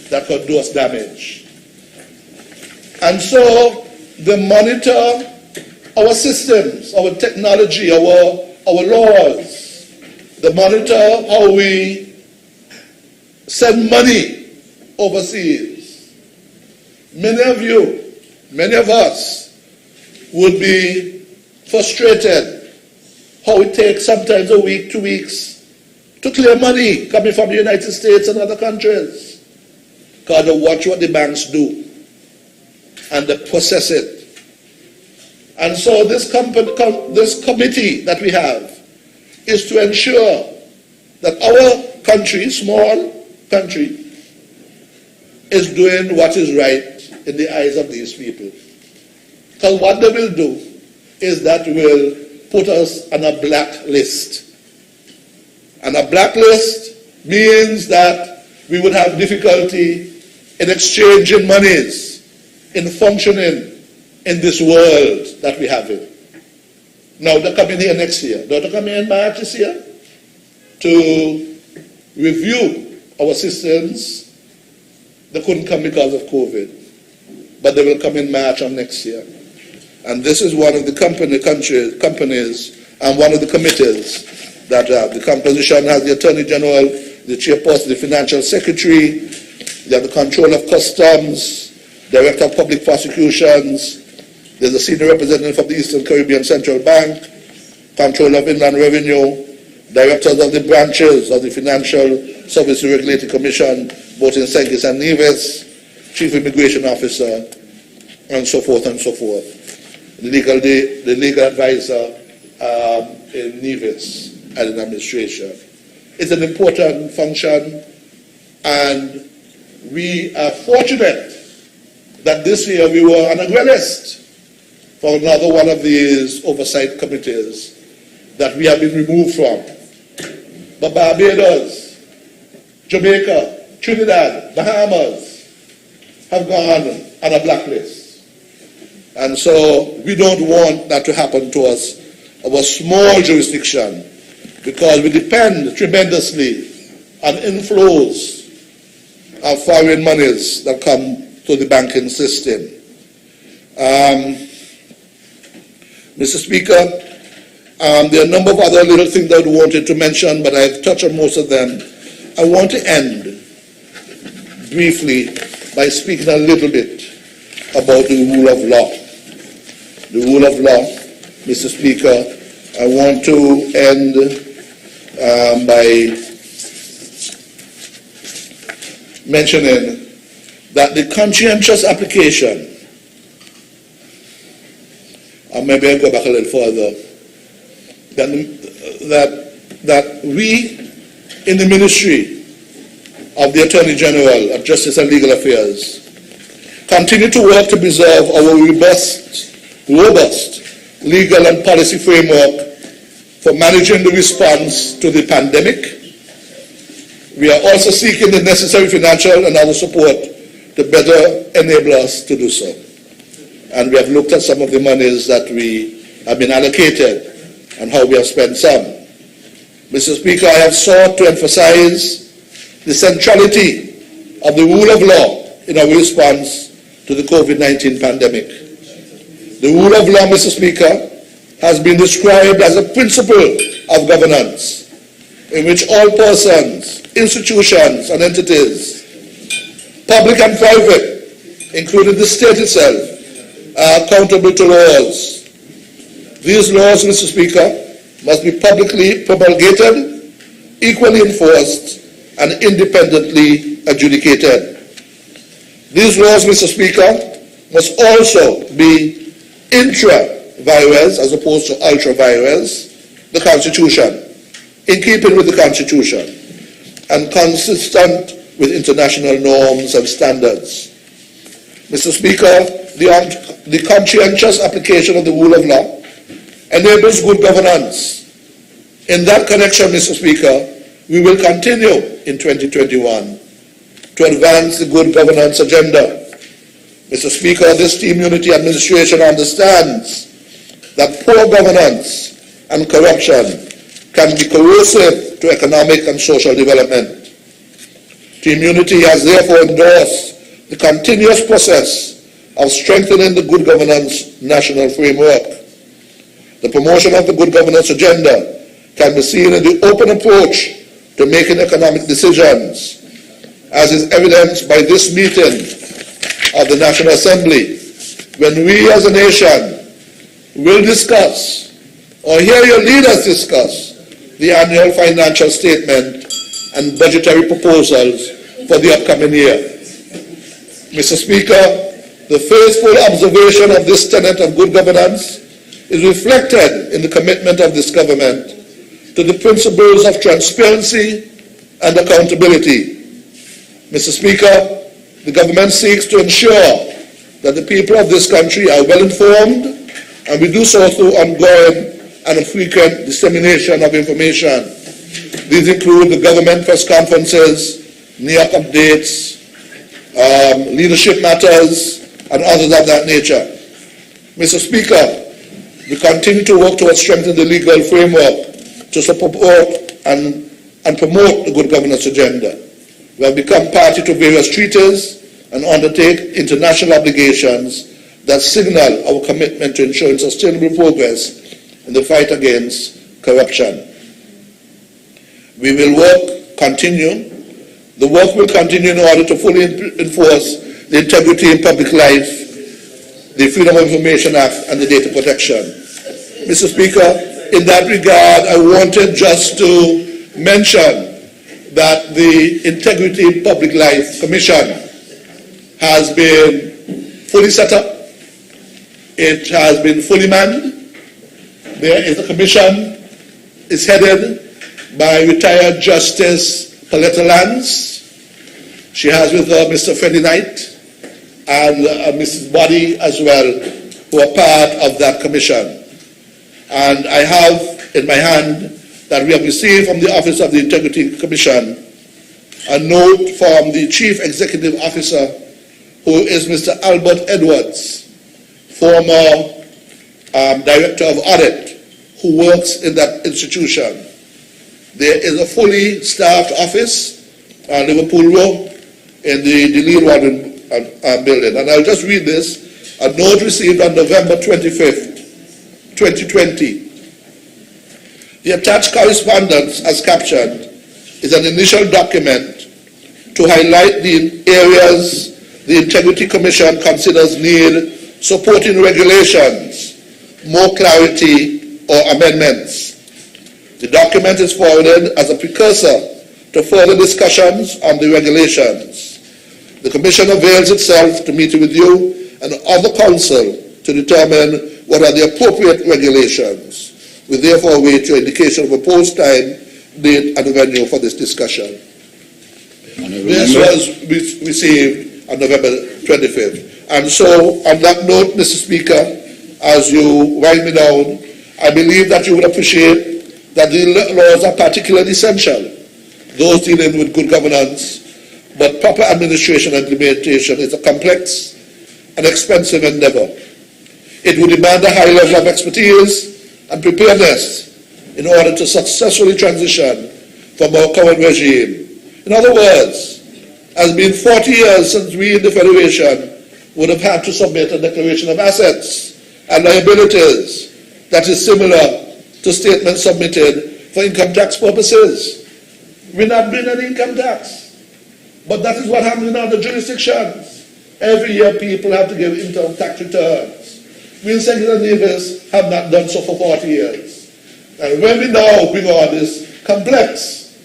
that could do us damage. And so they monitor our systems, our technology, our laws. They monitor how we send money overseas. Many of us would be frustrated how it takes sometimes a week, 2 weeks to clear money coming from the United States and other countries. Because they watch what the banks do and they process it. And so this committee that we have is to ensure that our country, small country, is doing what is right in the eyes of these people. Because what they will do is that will put us on a blacklist. And a blacklist means that we would have difficulty in exchanging monies, in functioning in this world that we have in. Now they're coming here next year. They're coming in March this year to review our systems. They couldn't come because of COVID, but they will come in March of next year. And this is one of the companies and one of the committees that the composition has the Attorney General, the Chairperson, the Financial Secretary, they have the Controller of Customs, Director of Public Prosecutions, there's a Senior Representative of the Eastern Caribbean Central Bank, Controller of Inland Revenue, Directors of the branches of the Financial Services Regulatory Commission, both in St. and Nevis, Chief Immigration Officer, and so forth and so forth. The legal advisor in Nevis and in administration. It's an important function, and we are fortunate that this year we were on a grey list for another one of these oversight committees that we have been removed from. But Barbados, Jamaica, Trinidad, Bahamas have gone on a blacklist. And so we don't want that to happen to us, our small jurisdiction, because we depend tremendously on inflows of foreign monies that come to the banking system. Mr. Speaker, there are a number of other little things that I wanted to mention, but I've touched on most of them. I want to end briefly by speaking a little bit about the rule of law. The rule of law, Mr. Speaker, I want to end by mentioning that the conscientious application, or maybe I'll go back a little further, that we in the Ministry of the Attorney General of Justice and Legal Affairs continue to work to preserve our robust legal and policy framework for managing the response to the pandemic. We are also seeking the necessary financial and other support to better enable us to do so. And we have looked at some of the monies that we have been allocated and how we have spent some. Mr. Speaker, I have sought to emphasize the centrality of the rule of law in our response to the COVID-19 pandemic. The rule of law, Mr. Speaker, has been described as a principle of governance in which all persons, institutions, and entities, public and private, including the state itself, are accountable to laws These laws, Mr. Speaker, must be publicly promulgated, equally enforced, and independently adjudicated. These laws, Mr. Speaker, must also be intra-vires as opposed to ultra-vires, the Constitution, in keeping with the Constitution, and consistent with international norms and standards. Mr. Speaker, the conscientious application of the rule of law enables good governance. In that connection, Mr. Speaker, we will continue in 2021 to advance the good governance agenda. Mr. Speaker, this Team Unity administration understands that poor governance and corruption can be corrosive to economic and social development. Team Unity has therefore endorsed the continuous process of strengthening the good governance national framework. The promotion of the good governance agenda can be seen in the open approach to making economic decisions, as is evidenced by this meeting of the National Assembly, when we as a nation will discuss, or hear your leaders discuss, the annual financial statement and budgetary proposals for the upcoming year. Mr. Speaker, the faithful observation of this tenet of good governance is reflected in the commitment of this government to the principles of transparency and accountability. Mr. Speaker, the government seeks to ensure that the people of this country are well informed, and we do so through ongoing and frequent dissemination of information. These include the government press conferences, NEOC updates, leadership matters, and others of that nature. Mr. Speaker, we continue to work towards strengthening the legal framework to support and promote the good governance agenda. We have become party to various treaties and undertake international obligations that signal our commitment to ensuring sustainable progress in the fight against corruption. We will continue. The work will continue in order to fully enforce the integrity in public life, the Freedom of Information Act, and the Data Protection. Mr. Speaker, in that regard, I wanted just to mention that the Integrity in Public Life Commission has been fully set up. It has been fully manned. There is a commission. It's headed by retired Justice Coletta Lance. She has with her Mr. Freddie Knight and Mrs. Boddy as well, who are part of that commission. And I have in my hand that we have received from the Office of the Integrity Commission a note from the Chief Executive Officer, who is Mr. Albert Edwards, former Director of Audit, who works in that institution. There is a fully staffed office on Liverpool Road in the Laundering building. And I'll just read this. A note received on November 25th, 2020. The attached correspondence, as captioned, is an initial document to highlight the areas the Integrity Commission considers need supporting regulations, more clarity, or amendments. The document is forwarded as a precursor to further discussions on the regulations. The Commission avails itself to meeting with you and other counsel to determine what are the appropriate regulations. We therefore await your indication of a proposed time, date, and venue for this discussion. This was received on November 25th. And so, on that note, Mr. Speaker, as you write me down, I believe that you would appreciate that the laws are particularly essential, those dealing with good governance, but proper administration and implementation is a complex and expensive endeavor. It would demand a high level of expertise and preparedness in order to successfully transition from our current regime. In other words, it's been 40 years since we in the Federation would have had to submit a declaration of assets and liabilities that is similar to statements submitted for income tax purposes. We're not paying any income tax. But that is what happens in other jurisdictions. Every year people have to give income tax returns. Wilson and Nevis have not done so for 40 years. And when we now bring on this complex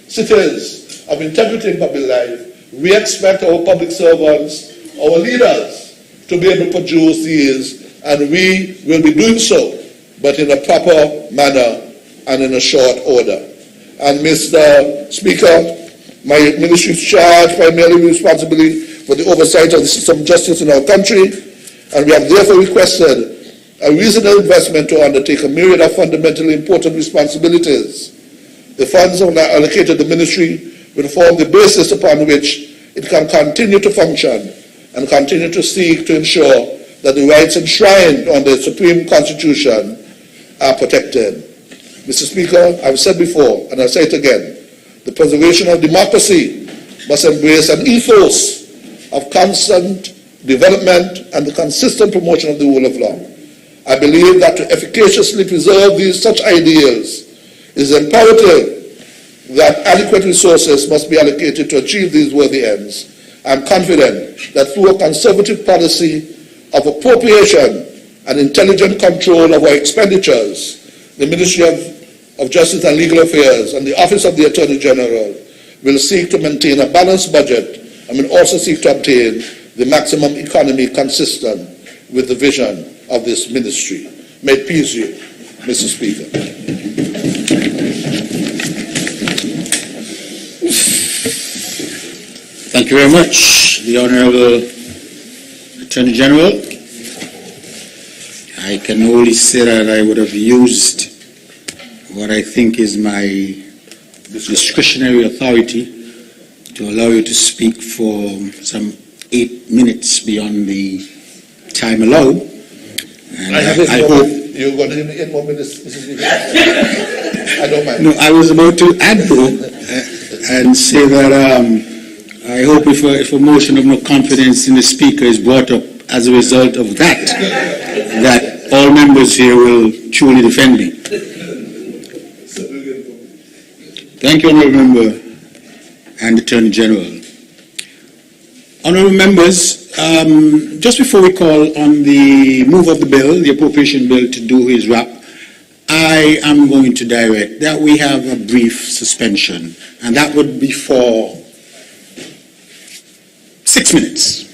cities of integrity in public life, we expect our public servants, our leaders, to be able to produce these, and we will be doing so, but in a proper manner and in a short order. And Mr. Speaker, my ministry is charged primarily with responsibility for the oversight of the system of justice in our country, and we have therefore requested a reasonable investment to undertake a myriad of fundamentally important responsibilities. The funds allocated to the ministry will form the basis upon which it can continue to function and continue to seek to ensure that the rights enshrined on the Supreme Constitution are protected. Mr. Speaker, I've said before, and I'll say it again, the preservation of democracy must embrace an ethos of constant development and the consistent promotion of the rule of law. I believe that to efficaciously preserve such ideals, it is imperative that adequate resources must be allocated to achieve these worthy ends. I'm confident that through a conservative policy of appropriation and intelligent control of our expenditures, the Ministry of Justice and Legal Affairs and the Office of the Attorney General will seek to maintain a balanced budget and will also seek to obtain the maximum economy consistent with the vision of this ministry. May it please you, Mr. Speaker.
Thank you very much, the Honorable Attorney General. I can only say that I would have used what I think is my discretionary authority to allow you to speak for some 8 minutes beyond the time allowed. And
I hope you're going to give me 8 more minutes, Mrs. Speaker. I don't mind.
No, I was about to add though and say that I hope if a motion of no confidence in the Speaker is brought up as a result of that, that all members here will truly defend me. Thank you, Honourable Member and Attorney General. Honourable Members, just before we call on the move of the bill, the appropriation bill, to do his wrap, I am going to direct that we have a brief suspension, and that would be for 6 minutes.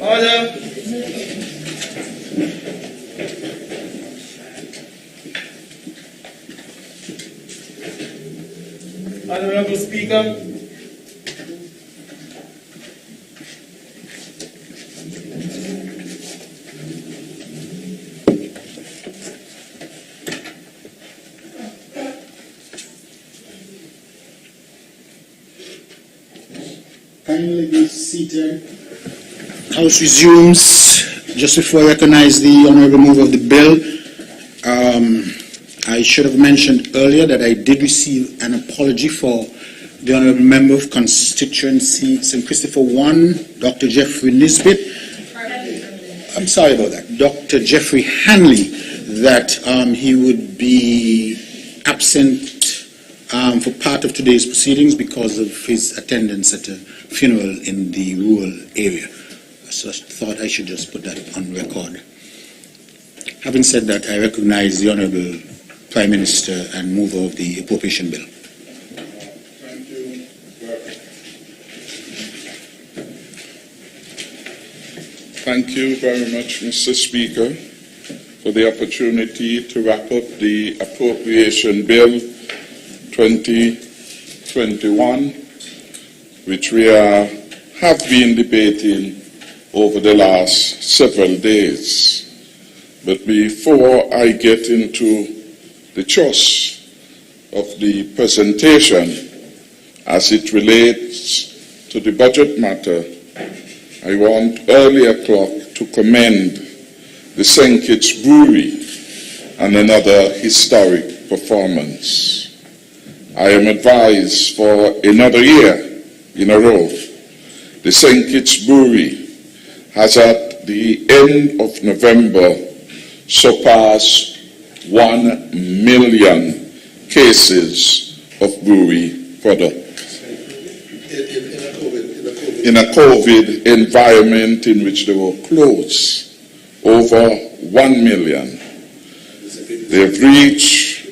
Order. Honorable Speaker.
Kindly be seated. House resumes. Just before I recognize the honorable mover of the bill, I should have mentioned earlier that I did receive an apology for the honorable member of constituency St. Christopher 1, Dr. Jeffrey Nisbet. I'm sorry about that. Dr. Jeffrey Hanley, that he would be absent for part of today's proceedings because of his attendance at a funeral in the rural area. So I thought I should just put that on record. Having said that, I recognize the Honorable Prime Minister and mover of the appropriation bill.
Thank you. Thank you very much, Mr. Speaker, for the opportunity to wrap up the appropriation bill 2021, which we have been debating over the last several days. But before I get into the choice of the presentation as it relates to the budget matter, I want early o'clock to commend the St. Kitts Brewery on another historic performance. I am advised for another year in a row, the St. Kitts Brewery has at the end of November surpassed 1 million cases of brewery products. In a COVID environment in which they were closed, over 1 million. They've reached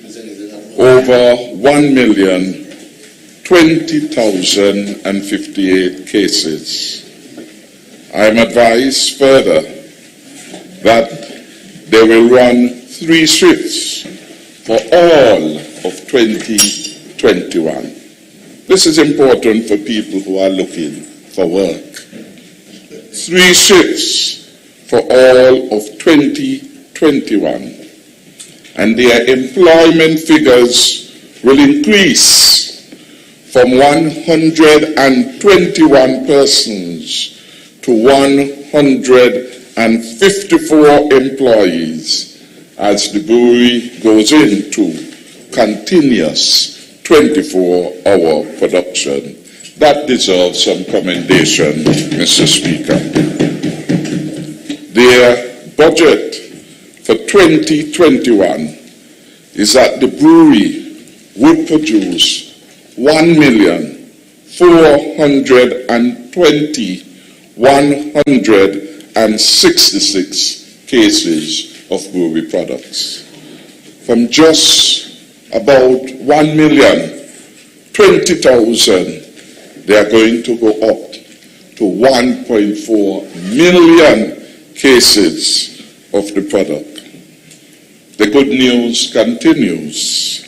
over 1,020,058 cases. I am advised further that they will run 3 shifts for all of 2021. This is important for people who are looking for work. 3 shifts for all of 2021. And their employment figures will increase from 121 persons to 154 employees as the brewery goes into continuous 24-hour production. That deserves some commendation, Mr. Speaker. Their budget for 2021 is that the brewery would produce 1,420,166 cases of brewery products. From just about 1,020,000, they are going to go up to 1.4 million cases of the product. The good news continues.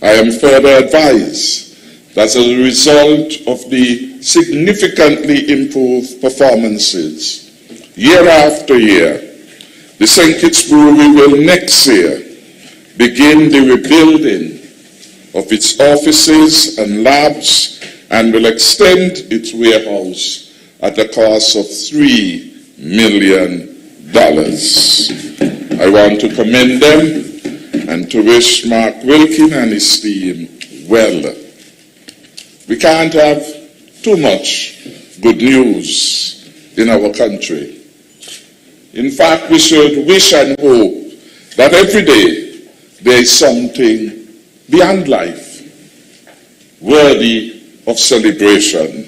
I am further advised that as a result of the significantly improved performances year after year, the St. Kitts Brewery will next year begin the rebuilding of its offices and labs and will extend its warehouse at a cost of $3 million. I want to commend them and to wish Mark Wilkin and his team well. We can't have too much good news in our country. In fact, we should wish and hope that every day there is something beyond life worthy of celebration.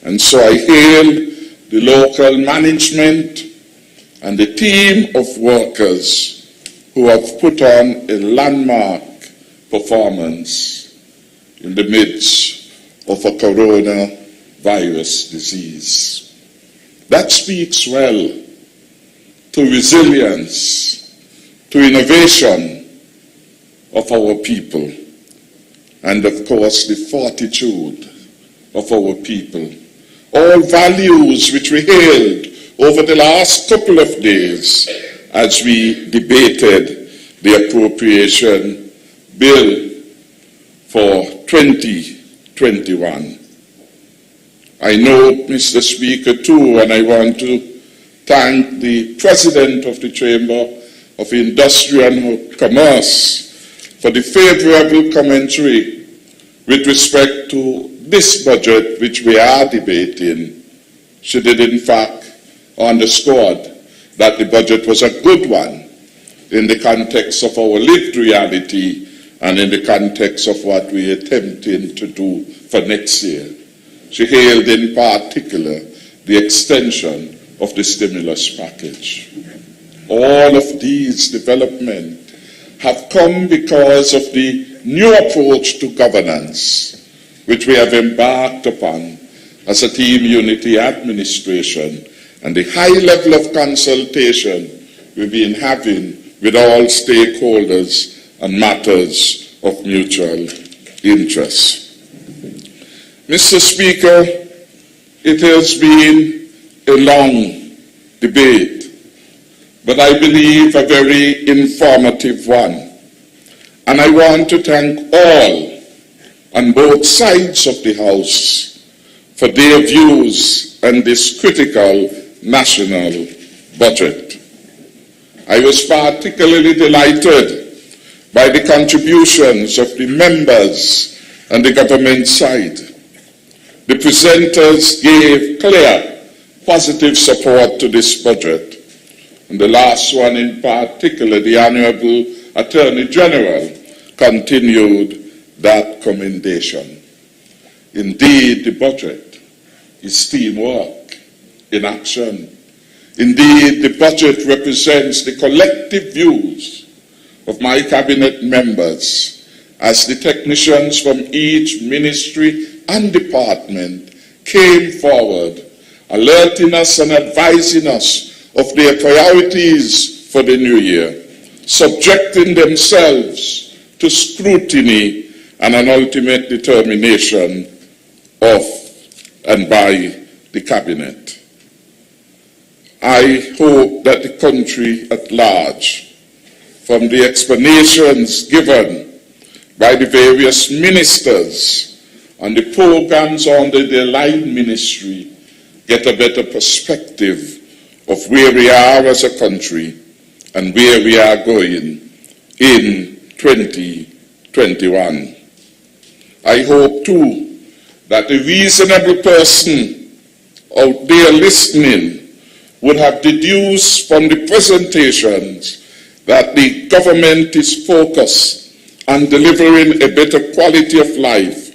And so I hail the local management and the team of workers who have put on a landmark performance in the midst of a coronavirus disease.
That speaks well to resilience, to innovation of our people, and of course the fortitude of our people. All values which we hailed over the last couple of days as we debated the appropriation bill for 2021. I know, Mr. Speaker, too, and I want to thank the President of the Chamber of Industry and Commerce for the favorable commentary with respect to this budget which we are debating. She did, in fact, underscored that the budget was a good one in the context of our lived reality and in the context of what we are attempting to do for next year. She hailed in particular the extension of the stimulus package. All of these developments have come because of the new approach to governance which we have embarked upon as a team unity administration and the high level of consultation we've been having with all stakeholders and matters of mutual interest. Mr. Speaker, it has been a long debate, but I believe a very informative one. And I want to thank all on both sides of the House for their views on this critical national budget. I was particularly delighted by the contributions of the members on the government side. The presenters gave clear, positive support to this budget. And the last one in particular, the Honorable Attorney General, continued that commendation. Indeed, the budget is teamwork in action. Indeed, the budget represents the collective views of my cabinet members as the technicians from each ministry and department came forward, alerting us and advising us of their priorities for the new year, subjecting themselves to scrutiny and an ultimate determination of and by the cabinet. I hope that the country at large, from the explanations given by the various ministers on the programs under the line ministry, get a better perspective of where we are as a country and where we are going in 2021. I hope too that a reasonable person out there listening would have deduced from the presentations that the government is focused on delivering a better quality of life